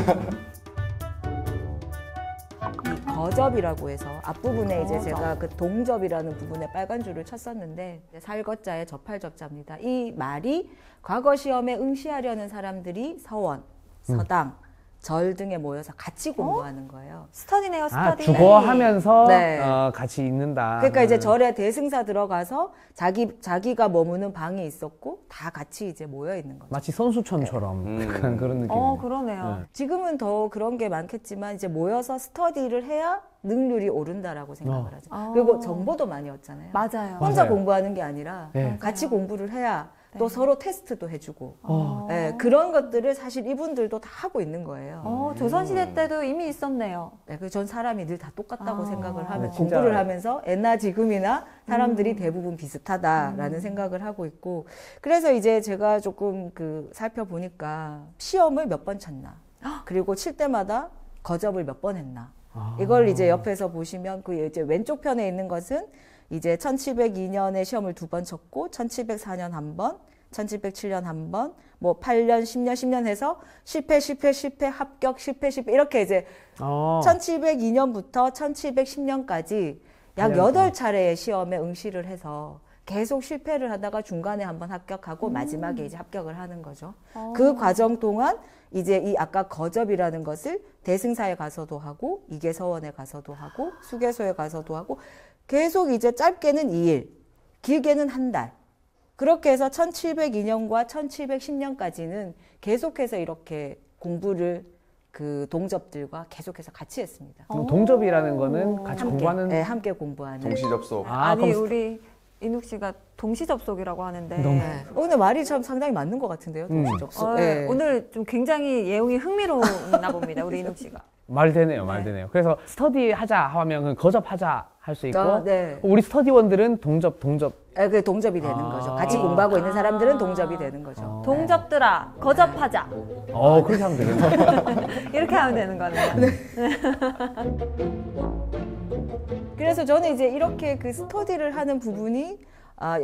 이 거접이라고 해서 앞부분에 이제 거접. 제가 그 동접이라는 부분에 빨간 줄을 쳤었는데 살거자의 접할접자입니다. 이 말이 과거 시험에 응시하려는 사람들이 서원, 서당, 절 등에 모여서 같이 공부하는 거예요. 스터디네요, 스터디. 주거하면서 네. 같이 있는다. 그러니까 이제 절에 대승사 들어가서 자기가 머무는 방이 있었고 다 같이 이제 모여 있는 거죠. 마치 선수촌처럼 약간 그런 느낌. 그러네요. 네. 지금은 더 그런 게 많겠지만 이제 모여서 스터디를 해야 능률이 오른다라고 생각을 하죠. 그리고 정보도 많이 얻잖아요. 맞아요. 혼자 맞아요. 공부하는 게 아니라 네. 같이 공부를 해야 또 서로 테스트도 해주고 어. 네, 그런 것들을 사실 이분들도 다 하고 있는 거예요. 조선시대 때도 이미 있었네요. 네, 그전 사람이 늘 다 똑같다고 생각을 하면 네, 진짜. 공부를 하면서 옛날 지금이나 사람들이 대부분 비슷하다라는 생각을 하고 있고 그래서 이제 제가 조금 살펴보니까 시험을 몇 번 쳤나 그리고 칠 때마다 거접을 몇 번 했나 이걸 이제 옆에서 보시면 그 이제 왼쪽 편에 있는 것은 이제 1702년에 시험을 2번 쳤고 1704년 한 번, 1707년 한 번, 뭐 8년, 10년 해서 실패, 합격, 실패 이렇게 이제 1702년부터 1710년까지 약 8차례의 시험에 응시를 해서 계속 실패를 하다가 중간에 한번 합격하고 마지막에 이제 합격을 하는 거죠. 그 과정 동안 이제 이 아까 거접이라는 것을 대승사에 가서도 하고 이계서원에 가서도 하고 수계소에 가서도 하고 계속 이제 짧게는 2일, 길게는 한 달. 그렇게 해서 1702년과 1710년까지는 계속해서 이렇게 공부를 그 동접들과 계속해서 같이 했습니다. 그럼 동접이라는 거는 같이 공부하는. 네, 함께 공부하는. 동시 접속. 아니 그럼 우리 인욱 씨가 동시 접속이라고 하는데 네. 오늘 말이 참 상당히 맞는 것 같은데요, 동시 접속. 네. 오늘 좀 굉장히 예용이 흥미로웠나 봅니다. 우리 인욱 씨가. 말 되네요. 그래서 스터디 하자 하면 거접하자 할 수 있고 네. 우리 스터디원들은 동접. 그 동접이 되는 거죠. 같이 공부하고 있는 사람들은 동접이 되는 거죠. 동접들아 거접하자. 그렇게 하면 되겠네. 이렇게 하면 되는 거네요. 그래서 저는 이제 이렇게 그 스터디를 하는 부분이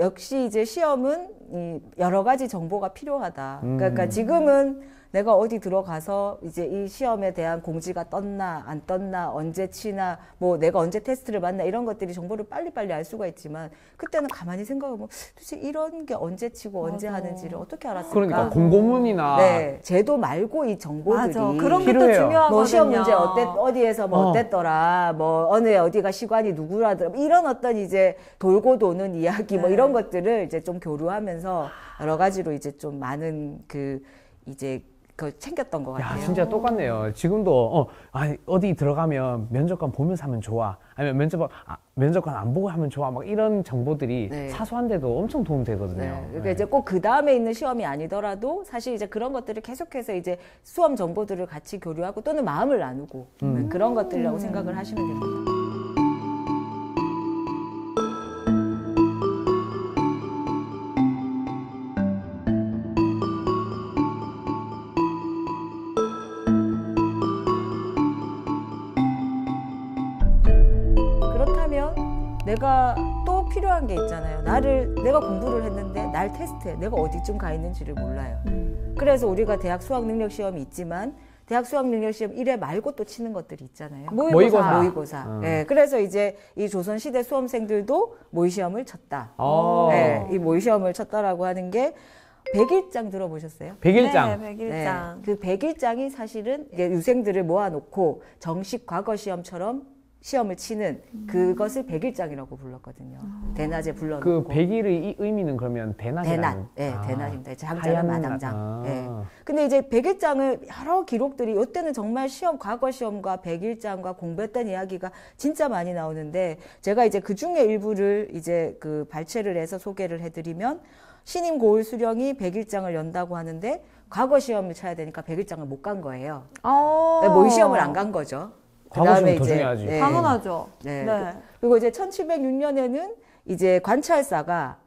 역시 이제 시험은 이 여러 가지 정보가 필요하다. 그러니까 지금은 내가 어디 들어가서 이제 이 시험에 대한 공지가 떴나 안 떴나 언제 치나 뭐 내가 언제 테스트를 받나 이런 것들이 정보를 빨리빨리 알 수가 있지만 그때는 가만히 생각해보면 도대체 이런 게 언제 치고 언제 하는지를 어떻게 알았을까? 그러니까 공고문이나 네, 제도 말고 이 정보들이 맞아. 그런 게 또 필요해요. 중요하거든요. 뭐 시험 문제 어디에서 뭐 어땠더라, 뭐 어느 어디가 시관이 누구라더라, 이런 어떤 이제 돌고 도는 이야기 뭐 이런 것들을 이제 좀 교류하면서 여러 가지로 이제 좀 많은 이제 챙겼던 것 같아요. 진짜 똑같네요. 지금도 어디 들어가면 면접관 보면서 하면 좋아. 아니면 면접관 안 보고 하면 좋아. 막 이런 정보들이 네. 사소한데도 엄청 도움 되거든요. 네. 그러니까 이제 꼭 그 다음에 있는 시험이 아니더라도 사실 이제 그런 것들을 계속해서 이제 수험 정보들을 같이 교류하고 또는 마음을 나누고 그런 것들이라고 생각을 하시면 됩니다. 그렇다면 내가 또 필요한 게 있잖아요. 내가 공부를 했는데 날 테스트해. 내가 어디쯤 가 있는지를 몰라요. 그래서 우리가 대학 수학 능력 시험이 있지만 대학 수학 능력 시험 1회 말고 또 치는 것들이 있잖아요. 모의고사. 네, 그래서 이제 이 조선시대 수험생들도 모의시험을 쳤다. 네, 이 모의시험을 쳤다라고 하는 게 백일장 들어보셨어요? 백일장. 네, 백일장. 그 백일장이 사실은 이게 유생들을 모아놓고 정식 과거 시험처럼 시험을 치는 그것을 백일장이라고 불렀거든요. 대낮에 불러놓고. 그 100일의 이 의미는 그러면 대낮이라는. 대낮, 예, 아, 대낮입니다. 장자는 하얀 마당장. 낮. 예. 근데 이제 백일장을 여러 기록들이 이때는 정말 시험, 과거 시험과 백일장과 공부했던 이야기가 진짜 많이 나오는데 제가 이제 그 중에 일부를 이제 그 발췌를 해서 소개를 해드리면 신임 고을 수령이 백일장을 연다고 하는데 과거 시험을 쳐야 되니까 백일장을 못 간 거예요. 모의 시험을 안 간 거죠. 과거 시험 더 중요하지. 네. 당연하죠. 네. 네. 그리고 이제 1706년에는 이제 관찰사가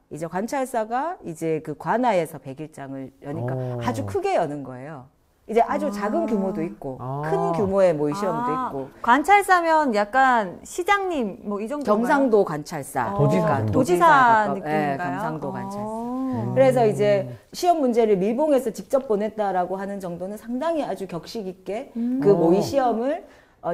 이제 그 관아에서 백일장을 여니까 오. 아주 크게 여는 거예요. 이제 아주 작은 규모도 있고 큰 규모의 모의 시험도 있고 관찰사면 약간 시장님 뭐 이 정도 경상도 관찰사, 도지사 그러니까 정도. 도지사 가까운, 느낌인가요? 예, 경상도 관찰사. 오. 그래서 이제 시험 문제를 밀봉해서 직접 보냈다라고 하는 정도는 상당히 아주 격식 있게 그 모의 시험을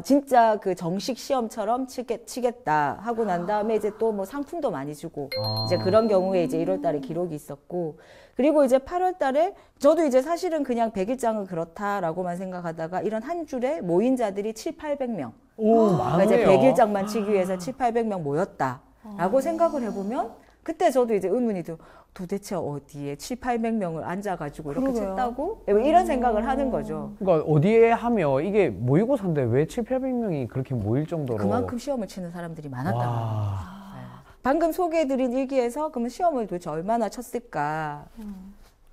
진짜 그 정식 시험처럼 치겠다 하고 난 다음에 이제 또 뭐 상품도 많이 주고 이제 그런 경우에 이제 1월 달에 기록이 있었고 그리고 이제 8월 달에 저도 이제 사실은 그냥 백일장은 그렇다라고만 생각하다가 이런 한 줄에 모인자들이 7,800명. 오, 그러니까 이제 많네요. 백일장만 치기 위해서 7,800명 모였다라고 생각을 해보면 그때 저도 이제 의문이 들어 도대체 어디에 7,800명을 앉아가지고 이렇게 그러게요. 쳤다고? 이런 생각을 하는 거죠. 그러니까 어디에 하며 이게 모의고사인데 왜 7,800명이 그렇게 모일 정도로 그만큼 시험을 치는 사람들이 많았다고 합니다. 와. 방금 소개해드린 일기에서 그러면 시험을 도대체 얼마나 쳤을까,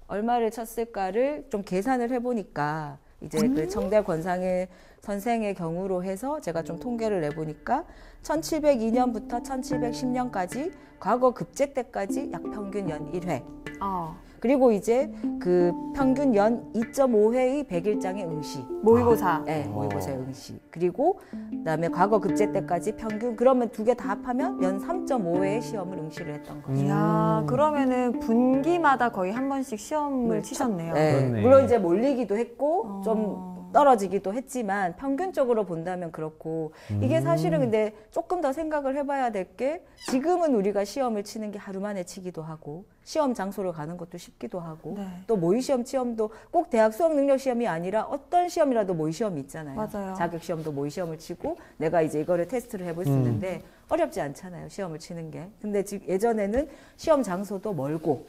얼마를 쳤을까를 좀 계산을 해보니까 이제 그 청대 권상일 선생의 경우로 해서 제가 좀 통계를 내보니까 1702년부터 1710년까지 과거 급제 때까지 약 평균 연 1회. 그리고 이제 그 평균 연 2.5회의 백일장의 응시. 모의고사. 네, 모의고사의 응시. 그리고 그다음에 과거 급제 때까지 평균 그러면 두 개 다 합하면 연 3.5회의 시험을 응시를 했던 거죠. 이야, 그러면은 분기마다 거의 한 번씩 시험을 치셨네요. 네, 그렇네. 물론 이제 몰리기도 했고 좀 떨어지기도 했지만 평균적으로 본다면 그렇고 이게 사실은 근데 조금 더 생각을 해봐야 될 게 지금은 우리가 시험을 치는 게 하루 만에 치기도 하고 시험 장소를 가는 것도 쉽기도 하고 네. 또 모의시험 시험도 꼭 대학 수학능력시험이 아니라 어떤 시험이라도 모의시험이 있잖아요. 맞아요. 자격시험도 모의시험을 치고 내가 이제 이거를 테스트를 해볼 수 있는데 어렵지 않잖아요. 시험을 치는 게. 근데 지금 예전에는 시험 장소도 멀고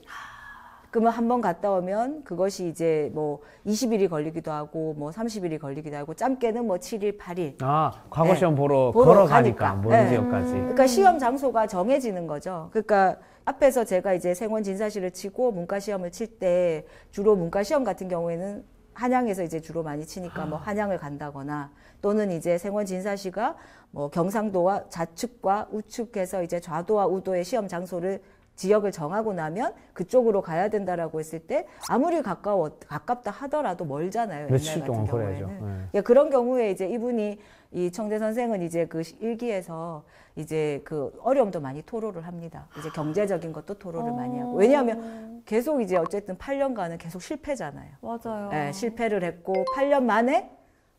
그러면 한 번 갔다 오면 그것이 이제 뭐 20일이 걸리기도 하고 뭐 30일이 걸리기도 하고 짧게는 뭐 7일, 8일. 아, 과거 네. 시험 보러 보러 걸어가니까 가니까. 모든 네. 지역까지. 그러니까 시험 장소가 정해지는 거죠. 그러니까 앞에서 제가 이제 생원 진사시를 치고 문과 시험을 칠 때 주로 문과 시험 같은 경우에는 한양에서 이제 주로 많이 치니까 뭐 한양을 간다거나 또는 이제 생원 진사시가 뭐 경상도와 좌측과 우측해서 이제 좌도와 우도의 시험 장소를 지역을 정하고 나면 그쪽으로 가야 된다라고 했을 때 아무리 가깝다 하더라도 멀잖아요. 며칠 옛날 동안 같은 걸어야죠. 경우에는. 네. 그런 경우에 이제 이분이 이 청대 선생은 이제 그 일기에서 이제 그 어려움도 많이 토로를 합니다. 이제 경제적인 것도 토로를 많이 하고. 왜냐하면 계속 이제 어쨌든 8년간은 계속 실패잖아요. 맞아요. 네, 실패를 했고 8년 만에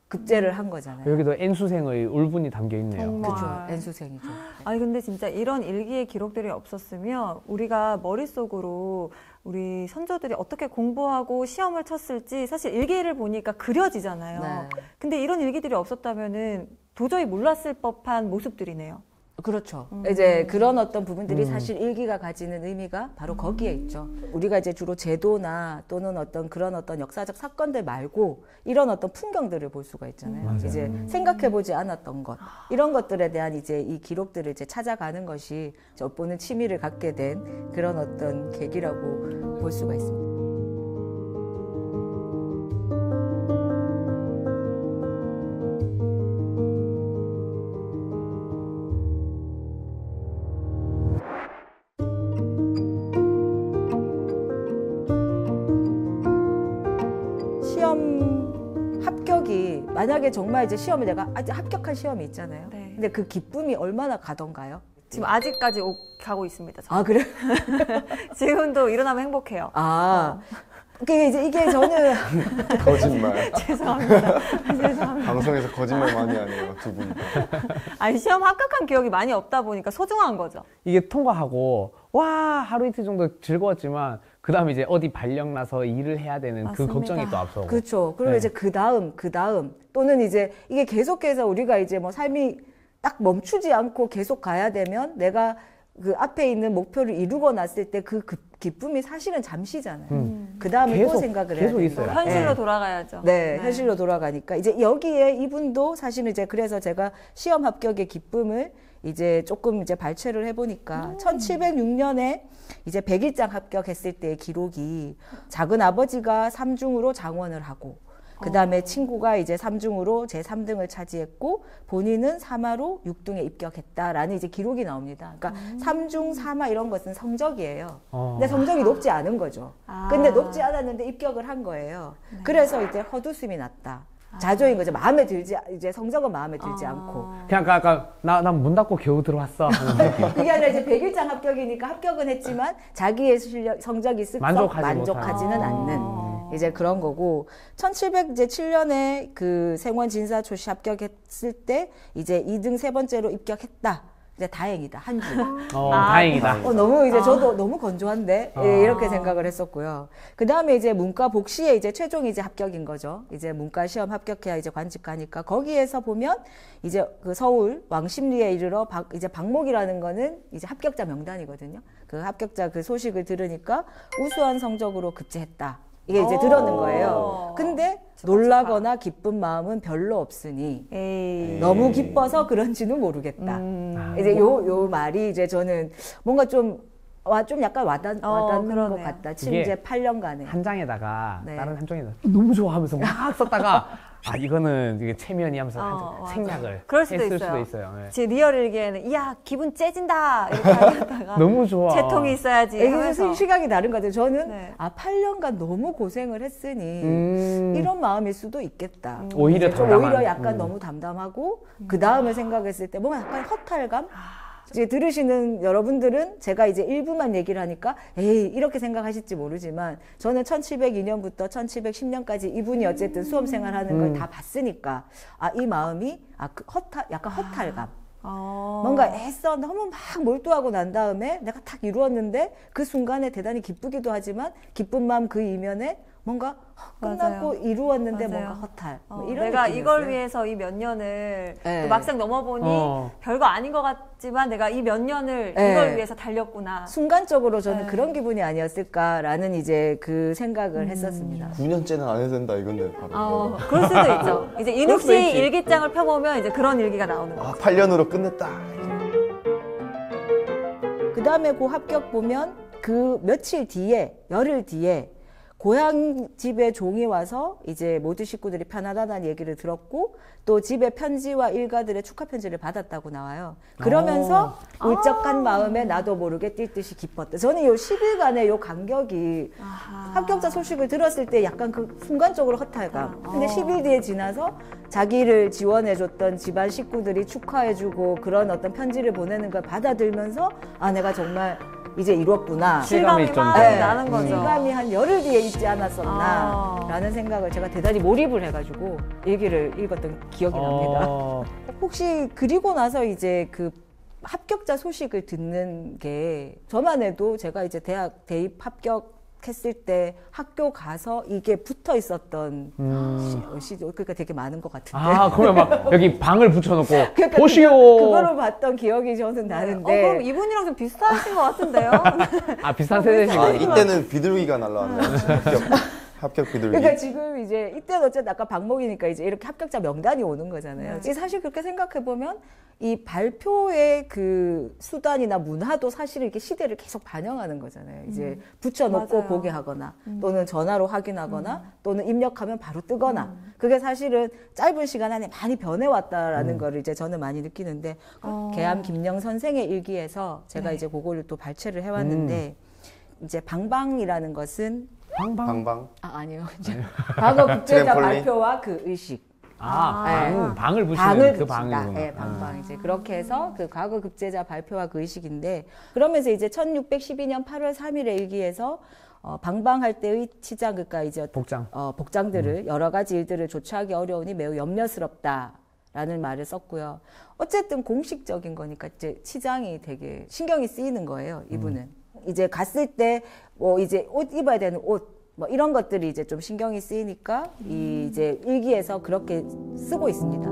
급제를 한 거잖아요. 여기도 N수생의 울분이 담겨 있네요. 정말. 그렇죠. N수생이죠. 아니 근데 진짜 이런 일기의 기록들이 없었으면 우리가 머릿속으로 우리 선조들이 어떻게 공부하고 시험을 쳤을지 사실 일기를 보니까 그려지잖아요. 네. 근데 이런 일기들이 없었다면은 도저히 몰랐을 법한 모습들이네요. 그렇죠. 이제 그런 어떤 부분들이 사실 일기가 가지는 의미가 바로 거기에 있죠. 우리가 이제 주로 제도나 또는 어떤 그런 어떤 역사적 사건들 말고 이런 어떤 풍경들을 볼 수가 있잖아요. 맞아요. 이제 생각해보지 않았던 것 이런 것들에 대한 이제 이 기록들을 이제 찾아가는 것이 엿보는 취미를 갖게 된 그런 어떤 계기라고 볼 수가 있습니다. 시험 합격이 만약에 정말 이제 시험을 내가 아직 합격한 시험이 있잖아요. 네. 근데 그 기쁨이 얼마나 가던가요? 지금 아직까지 가고 있습니다. 저는. 아 그래? 지금도 일어나면 행복해요. 아 그게 이제 이게 저는 거짓말. 죄송합니다. 죄송합니다. 방송에서 거짓말 많이 하네요, 두 분. 아니 시험 합격한 기억이 많이 없다 보니까 소중한 거죠. 이게 통과하고 와 하루 이틀 정도 즐거웠지만 그 다음에 이제 어디 발령 나서 일을 해야 되는 맞습니다. 그 걱정이 또 앞서고. 그렇죠. 그리고 네. 이제 그 다음 또는 이제 이게 계속해서 우리가 이제 뭐 삶이 딱 멈추지 않고 계속 가야 되면 내가 그 앞에 있는 목표를 이루고 났을 때 그 기쁨이 사실은 잠시잖아요. 그 다음에 또 생각을 해야 계속 돼요. 있어요. 현실로 네. 돌아가야죠. 네, 현실로 돌아가니까 이제 여기에 이분도 사실은 이제 그래서 제가 시험 합격의 기쁨을 이제 조금 이제 발췌를 해보니까 1706년에 이제 100일장 합격했을 때의 기록이 작은 아버지가 3중으로 장원을 하고 그 다음에 친구가 이제 3중으로 제 3등을 차지했고 본인은 3하로 6등에 입격했다라는 이제 기록이 나옵니다. 그러니까 3중, 3하 이런 것은 성적이에요. 근데 성적이 높지 않은 거죠. 근데 높지 않았는데 입격을 한 거예요. 그래서 이제 헛웃음이 났다. 자조인 거죠. 마음에 들지, 이제 성적은 마음에 들지 않고. 그냥 아까 난 문 닫고 겨우 들어왔어 하는 느낌. 그게 아니라 이제 100일장 합격이니까 합격은 했지만 자기의 실력, 성적이 쓱 만족하지는 않는 이제 그런 거고 1707년에 그 생원 진사 초시 합격했을 때 이제 2등 세 번째로 입격했다. 이제 다행이다. 한 줄. 다행이다. 너무 이제 저도 너무 건조한데 예, 이렇게 생각을 했었고요. 그 다음에 이제 문과 복시에 이제 최종 이제 합격인 거죠. 이제 문과 시험 합격해야 이제 관직 가니까 거기에서 보면 이제 그 서울 왕십리에 이르러 이제 박목이라는 거는 이제 합격자 명단이거든요. 그 합격자 그 소식을 들으니까 우수한 성적으로 급제했다. 이게 이제 들었는 거예요. 근데 놀라거나 기쁜 마음은 별로 없으니 너무 기뻐서 그런지는 모르겠다. 이제 요 말이 이제 저는 뭔가 좀 약간 와닿는 것 같다. 지금 이제 8년간에. 한 장에다가 네. 다른 한 장에다가 너무 좋아하면서 막 썼다가 이거는 이게 체면이 하면서 생략을 그럴 수도 했을 있어요. 수도 있어요. 네. 제 리얼 일기에는 이야 기분 째진다 이렇게 하다가 너무 좋아. 채통이 있어야지 하면서 시각이 다른 것 같아요. 저는 네. 8년간 너무 고생을 했으니 이런 마음일 수도 있겠다. 오히려 좀 담담한. 오히려 약간 너무 담담하고 그 다음을 생각했을 때 뭔가 약간 허탈감? 이제 들으시는 여러분들은 제가 이제 일부만 얘기를 하니까 에이 이렇게 생각하실지 모르지만 저는 1702년부터 1710년까지 이분이 어쨌든 수험 생활하는 걸 다 봤으니까 이 마음이 약간 허탈감. 뭔가 애써 너무 막 몰두하고 난 다음에 내가 딱 이루었는데 그 순간에 대단히 기쁘기도 하지만 기쁜 마음 그 이면에 뭔가 끝나고 맞아요. 이루었는데 맞아요. 뭔가 허탈. 뭐 이런 내가 느낌이었어요. 이걸 위해서 이 몇 년을 네. 또 막상 넘어보니 별거 아닌 것 같지만 내가 이 몇 년을 네. 이걸 위해서 달렸구나. 순간적으로 저는 네. 그런 기분이 아니었을까라는 이제 그 생각을 했었습니다. 9년째는 안 해도 된다 이건데 바로. 그럴 수도 있죠. 이제 이눅 수도 씨 있지. 일기장을 펴보면 이제 그런 일기가 나오는 거죠. 8년으로 끝냈다. 그 다음에 그 합격 보면 그 며칠 뒤에, 열흘 뒤에 고향 집에 종이 와서 이제 모두 식구들이 편하다는 얘기를 들었고 또 집에 편지와 일가들의 축하 편지를 받았다고 나와요. 그러면서 울적한 마음에 나도 모르게 뛸 듯이 기뻤다. 저는 요 10일간의 요 간격이 합격자 소식을 들었을 때 약간 그 순간적으로 허탈감. 근데 10일 뒤에 지나서 자기를 지원해줬던 집안 식구들이 축하해주고 그런 어떤 편지를 보내는 걸 받아들면서 내가 정말 이제 이뤘구나. 실감이 좀 막 네. 나는 거죠. 실감이 한 열흘 뒤에 있지 않았었나 라는 생각을 제가 대단히 몰입을 해가지고 일기를 읽었던 기억이 납니다. 혹시 그리고 나서 이제 그 합격자 소식을 듣는 게 저만 해도 제가 이제 대학 대입 합격했을 때 학교 가서 이게 붙어 있었던 그러니까 되게 많은 것 같은데. 그러면 막 여기 방을 붙여놓고 그러니까 보시오. 그거를 봤던 기억이 저는 나는데. 그럼 이분이랑 좀 비슷하신 것 같은데요? 비슷한 세대시고. 이때는 비둘기가 날라왔네. 합격 비둘기. 그러니까 지금 이제 이때는 어쨌든 아까 방목이니까 이제 이렇게 합격자 명단이 오는 거잖아요. 사실 그렇게 생각해 보면 이 발표의 그 수단이나 문화도 사실 이렇게 시대를 계속 반영하는 거잖아요. 이제 붙여놓고 맞아요. 보게 하거나 또는 전화로 확인하거나 또는 입력하면 바로 뜨거나 그게 사실은 짧은 시간 안에 많이 변해왔다라는 거를 이제 저는 많이 느끼는데 계암 김영 선생의 일기에서 제가 이제 그거를 또 발췌를 해왔는데 이제 방방이라는 것은 방방. 아니요. 과거 국제자 트램폴린? 발표와 그 의식. 방을 붙이는 방을 그 붙인다. 방이구나. 네, 방방 이제 그렇게 해서 그 과거 급제자 발표와 그 의식인데 그러면서 이제 1612년 8월 3일의 일기에서 방방할 때의 치장 그러니까 이제 복장들을 여러 가지 일들을 조처하기 어려우니 매우 염려스럽다라는 말을 썼고요. 어쨌든 공식적인 거니까 이제 치장이 되게 신경이 쓰이는 거예요. 이분은 이제 갔을 때 뭐 이제 옷 입어야 되는 옷 뭐 이런 것들이 이제 좀 신경이 쓰이니까 이 이제 일기에서 그렇게 쓰고 있습니다.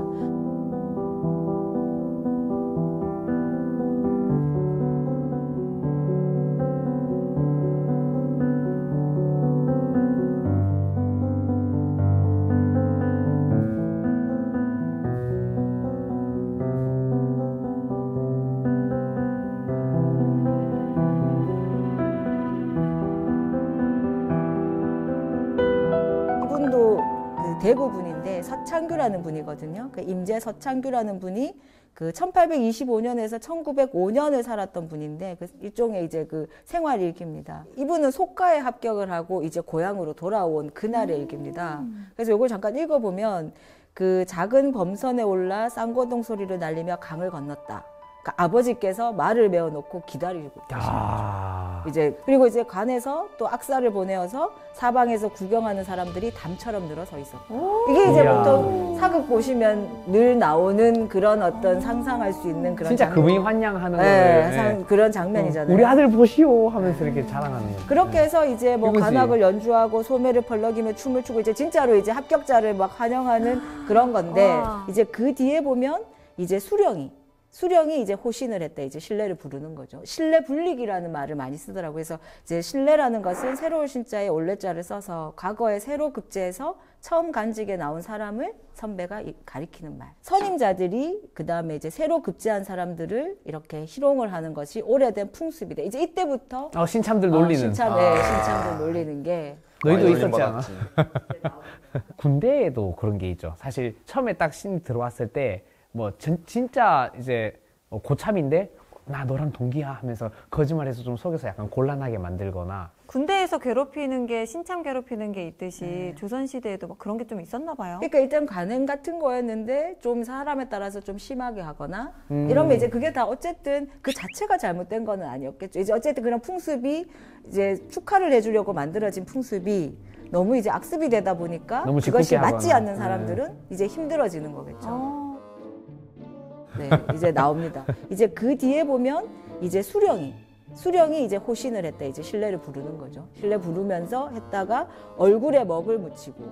대구 분인데 서창규라는 분이거든요. 그 임재 서창규라는 분이 그 1825년에서 1905년을 살았던 분인데 그 일종의 이제 그 생활 일기입니다. 이분은 속가에 합격을 하고 이제 고향으로 돌아온 그날의 일기입니다. 그래서 이걸 잠깐 읽어보면 그 작은 범선에 올라 쌍고동 소리를 날리며 강을 건넜다. 그러니까 아버지께서 말을 메어놓고 기다리고 계십니다. 이제 그리고 이제 관에서 또 악사를 보내어서 사방에서 구경하는 사람들이 담처럼 늘어서 있었고 이게 이제 이야. 보통 사극 보시면 늘 나오는 그런 어떤 상상할 수 있는 그런 진짜 장면. 그분이 환영하는 네, 거를 그런 장면이잖아요. 우리 아들 보시오 하면서 이렇게 자랑하는 거예요. 그렇게 해서 이제 뭐 이거지. 관악을 연주하고 소매를 펄럭이며 춤을 추고 이제 진짜로 이제 합격자를 막 환영하는 그런 건데 와. 이제 그 뒤에 보면 이제 수령이 이제 호신을 했다. 이제 신뢰를 부르는 거죠. 신뢰 불리기라는 말을 많이 쓰더라고요. 그래서 이제 신뢰라는 것은 새로운 신자에 올레자를 써서 과거에 세로 급제에서 처음 간직에 나온 사람을 선배가 가리키는 말. 선임자들이 그 다음에 이제 새로 급제한 사람들을 이렇게 희롱을 하는 것이 오래된 풍습이다. 이제 이때부터 신참들 놀리는. 신참들 놀리는 게 너희도 많이 있었지 않아? 놀림받았지. 군대에도 그런 게 있죠. 사실 처음에 딱 신이 들어왔을 때 뭐 진짜 이제 고참인데 나 너랑 동기야 하면서 거짓말해서 좀 속여서 약간 곤란하게 만들거나 군대에서 괴롭히는 게 신참 괴롭히는 게 있듯이 조선시대에도 막 그런 게 좀 있었나 봐요. 그러니까 일단 관행 같은 거였는데 좀 사람에 따라서 좀 심하게 하거나 이러면 이제 그게 다 어쨌든 그 자체가 잘못된 거는 아니었겠죠. 이제 어쨌든 그런 풍습이 이제 축하를 해주려고 만들어진 풍습이 너무 이제 악습이 되다 보니까 너무 그것이 짓궂게 맞지 하거나. 않는 사람들은 이제 힘들어지는 거겠죠. 네, 어. 이제 나옵니다. 이제 그 뒤에 보면 이제 수령이 이제 호신을 했다. 이제 신뢰를 부르는 거죠. 신뢰 부르면서 했다가 얼굴에 먹을 묻히고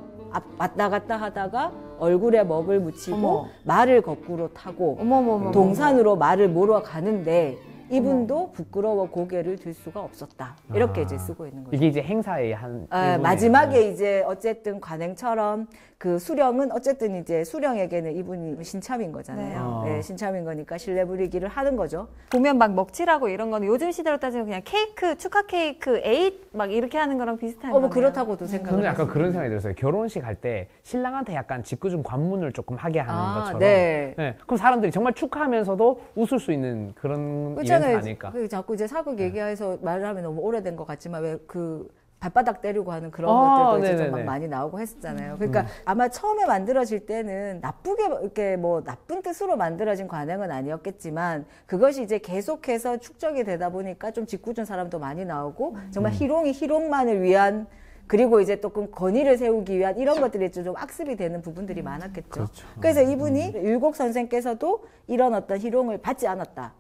왔다 갔다 하다가 얼굴에 먹을 묻히고 어머. 말을 거꾸로 타고 어머머머. 동산으로 말을 몰아 가는데 이분도 부끄러워 고개를 들 수가 없었다. 이렇게 이제 쓰고 있는 거죠. 이게 이제 행사의 한 마지막에 일부분이에요. 이제 어쨌든 관행처럼 그 수령은 어쨌든 이제 수령에게는 이분이 신참인 거잖아요. 네. 네, 신참인 거니까 신뢰 부리기를 하는 거죠. 보면 막 먹칠하고 이런 거는 요즘 시대로 따지면 그냥 케이크, 축하 케이크, 에잇 막 이렇게 하는 거랑 비슷한 뭐 거네요. 그렇다고도 생각을 저는 약간 했어요. 그런 생각이 들었어요. 결혼식 할 때 신랑한테 약간 짓궂은 관문을 조금 하게 하는 것처럼. 네. 네. 그럼 사람들이 정말 축하하면서도 웃을 수 있는 그런 이벤트 그렇잖아요. 아닐까? 그 자꾸 이제 사극 얘기해서 말을 하면 너무 오래된 것 같지만 왜 그 발바닥 때리고 하는 그런 것들도 이제 좀 막 네네네. 많이 나오고 했었잖아요. 그러니까 아마 처음에 만들어질 때는 나쁘게 이렇게 뭐 나쁜 뜻으로 만들어진 관행은 아니었겠지만 그것이 이제 계속해서 축적이 되다 보니까 좀 짓궂은 사람도 많이 나오고 정말 희롱만을 위한 그리고 이제 또 권위를 세우기 위한 이런 것들이 좀 악습이 되는 부분들이 많았겠죠. 그렇죠. 그래서 이분이 율곡 선생께서도 이런 어떤 희롱을 받지 않았다.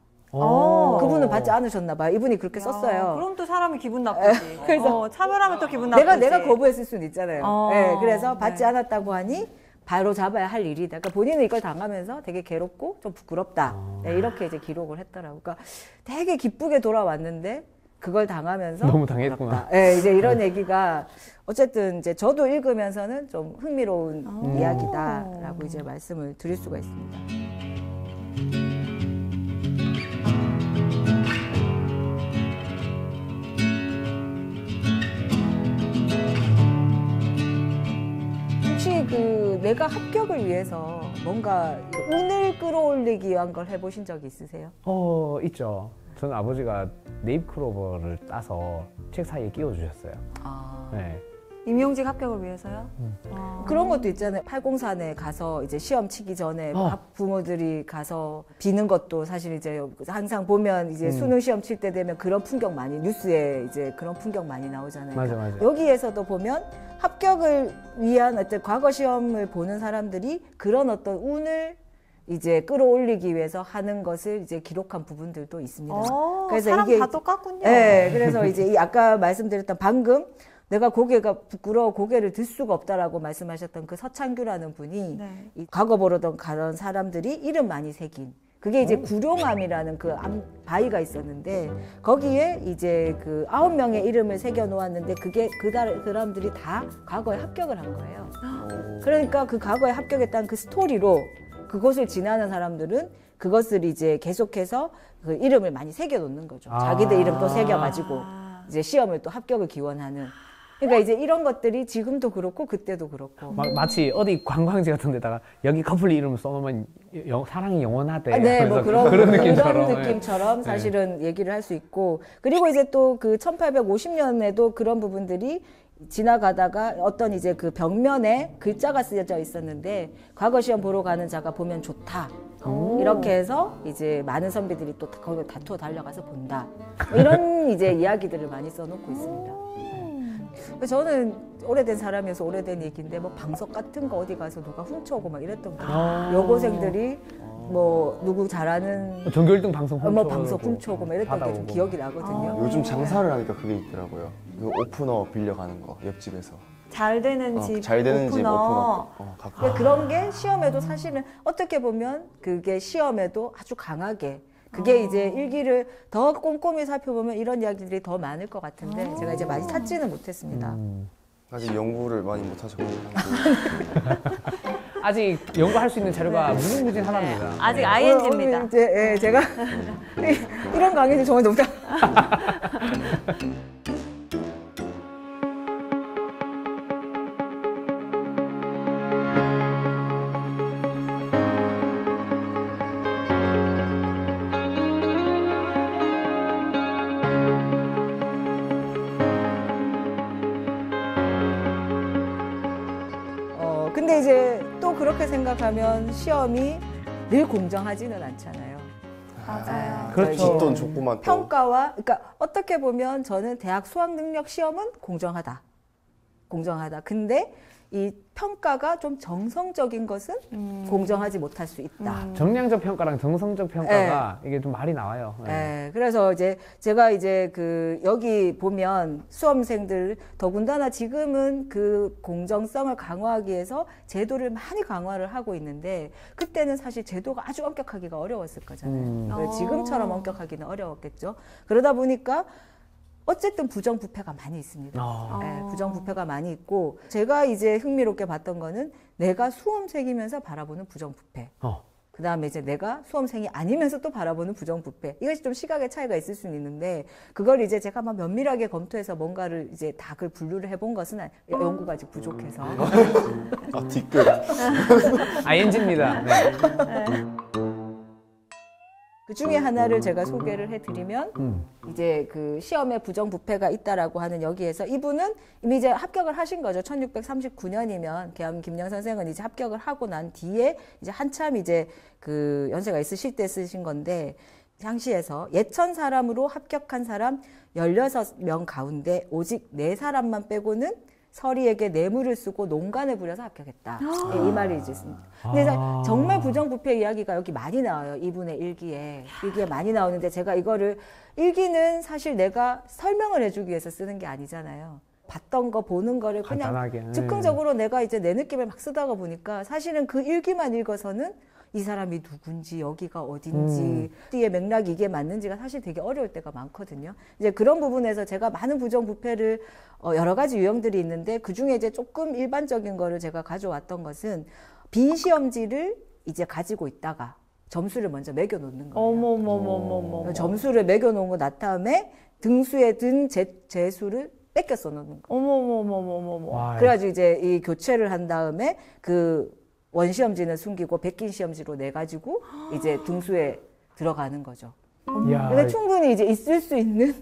그분은 받지 않으셨나 봐요. 이분이 그렇게 썼어요. 그럼 또 사람이 기분 나쁘지. 그래서 차별하면 또 기분 나쁘지. 내가 거부했을 수는 있잖아요. 네, 그래서 받지 네. 않았다고 하니 바로 잡아야 할 일이다. 그러니까 본인은 이걸 당하면서 되게 괴롭고 좀 부끄럽다. 네, 이렇게 이제 기록을 했더라고요. 그러니까 되게 기쁘게 돌아왔는데 그걸 당하면서 너무 당했구나. 부끄럽다. 네, 이제 이런 얘기가 어쨌든 이제 저도 읽으면서는 좀 흥미로운 이야기다라고 이제 말씀을 드릴 수가 있습니다. 혹시 그 내가 합격을 위해서 뭔가 운을 끌어올리기 위한 걸 해보신 적이 있으세요? 있죠. 저는 아버지가 네잎클로버를 따서 책 사이에 끼워주셨어요. 네. 임용직 합격을 위해서요? 그런 것도 있잖아요. 804에 가서 이제 시험 치기 전에 부모들이 가서 비는 것도 사실 이제 항상 보면 이제 수능 시험 칠 때 되면 그런 풍경 많이 뉴스에 이제 그런 풍경 많이 나오잖아요. 맞아. 여기에서도 보면 합격을 위한 어떤 과거 시험을 보는 사람들이 그런 어떤 운을 이제 끌어올리기 위해서 하는 것을 이제 기록한 부분들도 있습니다. 그래서 사람 다 똑같군요. 네, 그래서 이제 이 아까 말씀드렸던 방금 내가 고개가 부끄러워 고개를 들 수가 없다라고 말씀하셨던 그 서창규라는 분이 네. 이 과거 보러던 가던 사람들이 이름 많이 새긴 그게 이제 구룡암이라는 그 바위가 있었는데 거기에 이제 그 9명의 이름을 새겨 놓았는데 그게 그 사람들이 다 과거에 합격을 한 거예요. 그러니까 그 과거에 합격했다는 그 스토리로 그곳을 지나는 사람들은 그것을 이제 계속해서 그 이름을 많이 새겨 놓는 거죠. 자기들 이름 또 새겨 가지고 이제 시험을 또 합격을 기원하는 그러니까 이제 이런 것들이 지금도 그렇고 그때도 그렇고. 마치 어디 관광지 같은 데다가 여기 커플 이름 써놓으면 사랑이 영원하대. 네, 뭐 그래서 그런 느낌처럼. 그런 느낌처럼 사실은 얘기를 할 수 있고, 그리고 이제 또 그 1850년에도 그런 부분들이 지나가다가 어떤 이제 그 벽면에 글자가 쓰여져 있었는데, 과거 시험 보러 가는 자가 보면 좋다. 이렇게 해서 이제 많은 선비들이 또 거기 다투어 달려가서 본다. 뭐 이런 이제 이야기들을 많이 써놓고 있습니다. 저는 오래된 사람이어서 오래된 얘기인데, 뭐 방석 같은 거 어디 가서 누가 훔쳐오고 막 이랬던 거예요. 여고생들이 뭐 누구 잘하는 전교 1등 방송 훔쳐. 뭐 방석 훔쳐오고 막 이랬던 게 좀 기억이 나거든요. 요즘 장사를 하니까 그게 있더라고요. 그 오프너 빌려가는 거 옆집에서. 잘 되는 집 잘 되는 집 오프너. 갖고. 근데 그런 게 시험에도 사실은 어떻게 보면 그게 시험에도 아주 강하게, 그게 이제 일기를 더 꼼꼼히 살펴보면 이런 이야기들이 더 많을 것 같은데 제가 이제 많이 찾지는 못했습니다. 아직 연구를 많이 못 하셨고. 아직 연구할 수 있는 자료가 무궁무진하답니다. 아직 ING입니다. 오늘 이제 제가 이런 강의는 정말 너무 근데 이제 또 그렇게 생각하면 시험이 늘 공정하지는 않잖아요. 맞아요. 그렇죠. 뒷돈 줬구만 또. 평가와, 그러니까 어떻게 보면 저는 대학 수학 능력 시험은 공정하다. 근데 이 평가가 좀 정성적인 것은 공정하지 못할 수 있다. 정량적 평가랑 정성적 평가가 이게 좀 말이 나와요. 네, 그래서 이제 제가 이제 그 여기 보면 수험생들 더군다나 지금은 그 공정성을 강화하기 위해서 제도를 많이 강화를 하고 있는데, 그때는 사실 제도가 아주 엄격하기가 어려웠을 거잖아요. 지금처럼 엄격하기는 어려웠겠죠. 그러다 보니까 어쨌든 부정부패가 많이 있습니다. 네, 부정부패가 많이 있고, 제가 이제 흥미롭게 봤던 거는 내가 수험생이면서 바라보는 부정부패. 그 다음에 이제 내가 수험생이 아니면서 또 바라보는 부정부패. 이것이 좀 시각의 차이가 있을 수는 있는데, 그걸 이제 제가 막 면밀하게 검토해서 뭔가를 이제 다 그 분류를 해본 것은 연구가 아직 부족해서. 뒷끝. ING입니다. 네. 그 중에 하나를 제가 소개를 해드리면, 이제 그 시험에 부정부패가 있다라고 하는 여기에서 이분은 이미 이제 합격을 하신 거죠. 1639년이면 김영 선생은 이제 합격을 하고 난 뒤에 이제 한참 이제 그 연세가 있으실 때 쓰신 건데, 향시에서 예천 사람으로 합격한 사람 16명 가운데 오직 4사람만 빼고는 서리에게 뇌물을 쓰고 농간을 부려서 합격했다. 네, 이 말이 있습니다. 근데 정말 부정부패 이야기가 여기 많이 나와요. 이분의 일기에 많이 나오는데, 제가 이거를, 일기는 사실 내가 설명을 해주기 위해서 쓰는 게 아니잖아요. 봤던 거, 보는 거를 그냥 간단하게. 즉흥적으로 내가 이제 내 느낌을 막 쓰다가 보니까 사실은 그 일기만 읽어서는 이 사람이 누군지, 여기가 어딘지, 뒤에 맥락이 이게 맞는지가 사실 되게 어려울 때가 많거든요. 이제 그런 부분에서 제가 많은 부정부패를 여러 가지 유형들이 있는데, 그 중에 이제 조금 일반적인 거를 제가 가져왔던 것은 빈 시험지를 이제 가지고 있다가 점수를 먼저 매겨 놓는 거예요. 어머머머머머. 점수를 매겨 놓은 거 난 다음에 등수에 든 재수를 뺏겨 써 놓는 거예요. 어머머머머머머. 그래가지고 이제 이 교체를 한 다음에 그 원시험지는 숨기고 백긴 시험지로 내가지고 이제 등수에 들어가는 거죠. 야, 근데 충분히 이제 있을 수 있는.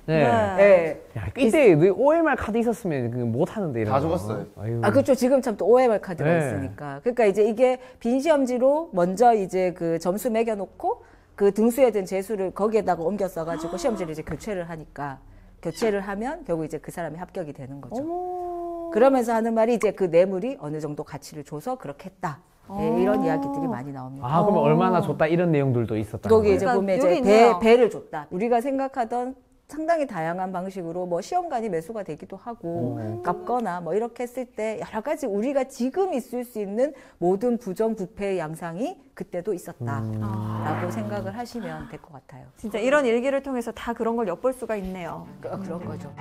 네. 네. 야, 이때 OMR 카드 있었으면 못 하는데 이런 다 거. 죽었어요. 아유. 아, 그렇죠. 지금 참 또 OMR 카드가 네. 있으니까. 그러니까 이제 이게 빈 시험지로 먼저 이제 그 점수 매겨놓고 그 등수에 든 재수를 거기에다가 옮겨 써가지고 시험지를 이제 교체를 하니까, 교체를 하면 결국 이제 그 사람이 합격이 되는 거죠. 그러면서 하는 말이 이제 그 뇌물이 어느 정도 가치를 줘서 그렇게 했다. 네, 이런 이야기들이 많이 나옵니다. 아, 그러면 얼마나 줬다 이런 내용들도 있었다. 거기 이제 그러니까 보면 여기 이제 있네요. 배를 줬다. 우리가 생각하던 상당히 다양한 방식으로 뭐 시험관이 매수가 되기도 하고 갚거나 뭐 이렇게 했을 때 여러 가지 우리가 지금 있을 수 있는 모든 부정부패의 양상이 그때도 있었다라고 생각을 하시면 될 것 같아요. 진짜 이런 일기를 통해서 다 그런 걸 엿볼 수가 있네요. 그런 거죠.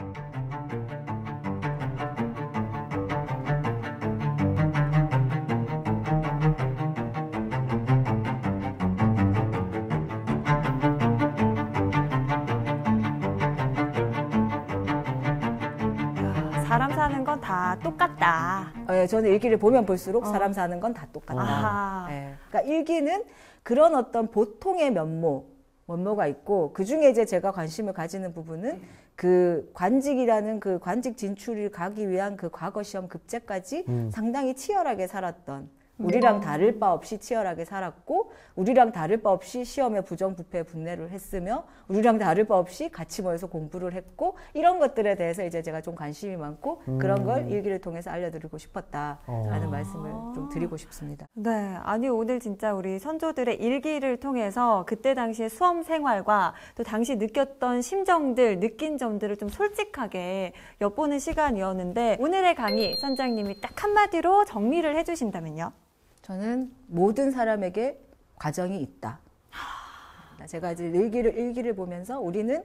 사람 사는 건 다 똑같다. 예, 저는 일기를 보면 볼수록 사람 사는 건 다 똑같다. 아하. 예. 그러니까 일기는 그런 어떤 보통의 면모가 있고, 그 중에 이제 제가 관심을 가지는 부분은 그 관직이라는 그 관직 진출을 가기 위한 그 과거 시험 급제까지 상당히 치열하게 살았던, 우리랑 다를 바 없이 치열하게 살았고, 우리랑 다를 바 없이 시험에 부정부패 분내를 했으며, 우리랑 다를 바 없이 같이 모여서 공부를 했고, 이런 것들에 대해서 이제 제가 좀 관심이 많고 그런 걸 일기를 통해서 알려드리고 싶었다라는 말씀을 좀 드리고 싶습니다. 네, 아니 오늘 진짜 우리 선조들의 일기를 통해서 그때 당시의 수험 생활과 또 당시 느꼈던 심정들, 느낀 점들을 좀 솔직하게 엿보는 시간이었는데, 오늘의 강의 선장님이 딱 한마디로 정리를 해주신다면요? 저는 모든 사람에게 과정이 있다. 제가 이제 일기를 보면서 우리는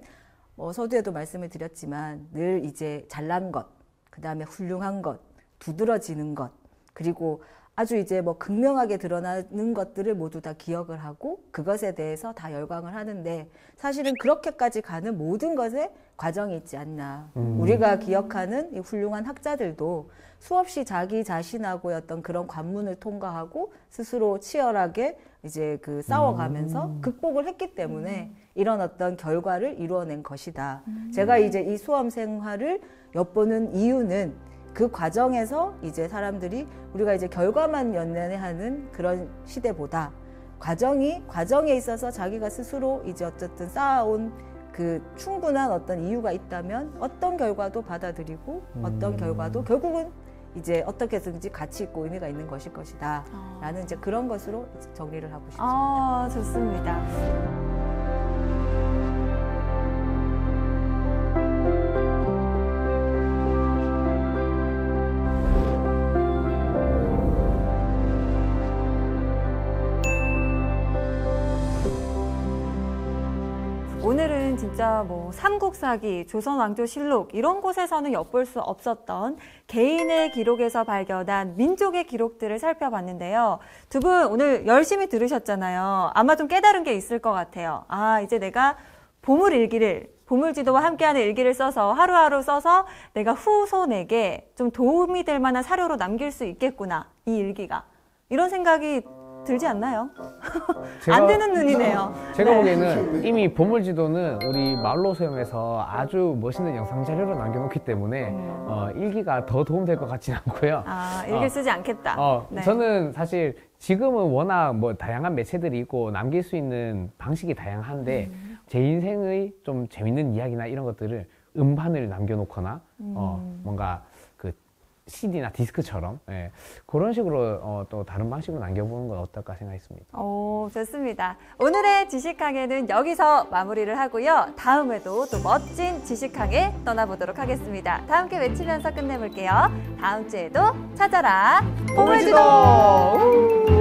서두에도 말씀을 드렸지만 늘 이제 잘난 것, 그 다음에 훌륭한 것, 두드러지는 것, 그리고 아주 이제 뭐 극명하게 드러나는 것들을 모두 다 기억을 하고 그것에 대해서 다 열광을 하는데, 사실은 그렇게까지 가는 모든 것에 과정이 있지 않나. 우리가 기억하는 이 훌륭한 학자들도 수없이 자기 자신하고의 어떤 그런 관문을 통과하고 스스로 치열하게 이제 그 싸워가면서 극복을 했기 때문에 이런 어떤 결과를 이루어낸 것이다. 제가 이제 이 수험 생활을 엿보는 이유는 그 과정에서 이제 사람들이 우리가 이제 결과만 연연해하는 그런 시대보다 과정에 있어서 자기가 스스로 이제 어쨌든 쌓아온 그 충분한 어떤 이유가 있다면 어떤 결과도 받아들이고 어떤 결과도 결국은 이제 어떻게 해서든지 가치 있고 의미가 있는 것일 것이다 라는 이제 그런 것으로 정리를 하고 싶습니다. 좋습니다. 오늘은 진짜 뭐 삼국사기, 조선왕조실록 이런 곳에서는 엿볼 수 없었던 개인의 기록에서 발견한 민족의 기록들을 살펴봤는데요. 두 분 오늘 열심히 들으셨잖아요. 아마 좀 깨달은 게 있을 것 같아요. 이제 내가 보물지도와 함께하는 일기를 써서 하루하루 써서 내가 후손에게 좀 도움이 될 만한 사료로 남길 수 있겠구나, 이 일기가. 이런 생각이 들지 않나요? 안 드는 눈이네요. 제가 보기에는 이미 보물지도는 우리 마을로 수염에서 아주 멋있는 영상 자료로 남겨놓기 때문에 일기가 더 도움될 것 같지는 않고요. 일기를 쓰지 않겠다. 네. 저는 사실 지금은 워낙 뭐 다양한 매체들이 있고 남길 수 있는 방식이 다양한데 제 인생의 좀 재밌는 이야기나 이런 것들을 음반을 남겨놓거나 뭔가 그 CD나 디스크처럼 그런 식으로 또 다른 방식으로 남겨보는 건 어떨까 생각했습니다. 좋습니다. 오늘의 지식항해는 여기서 마무리를 하고요. 다음에도 또 멋진 지식항해 떠나보도록 하겠습니다. 다 함께 외치면서 끝내볼게요. 다음 주에도 찾아라 보물지도!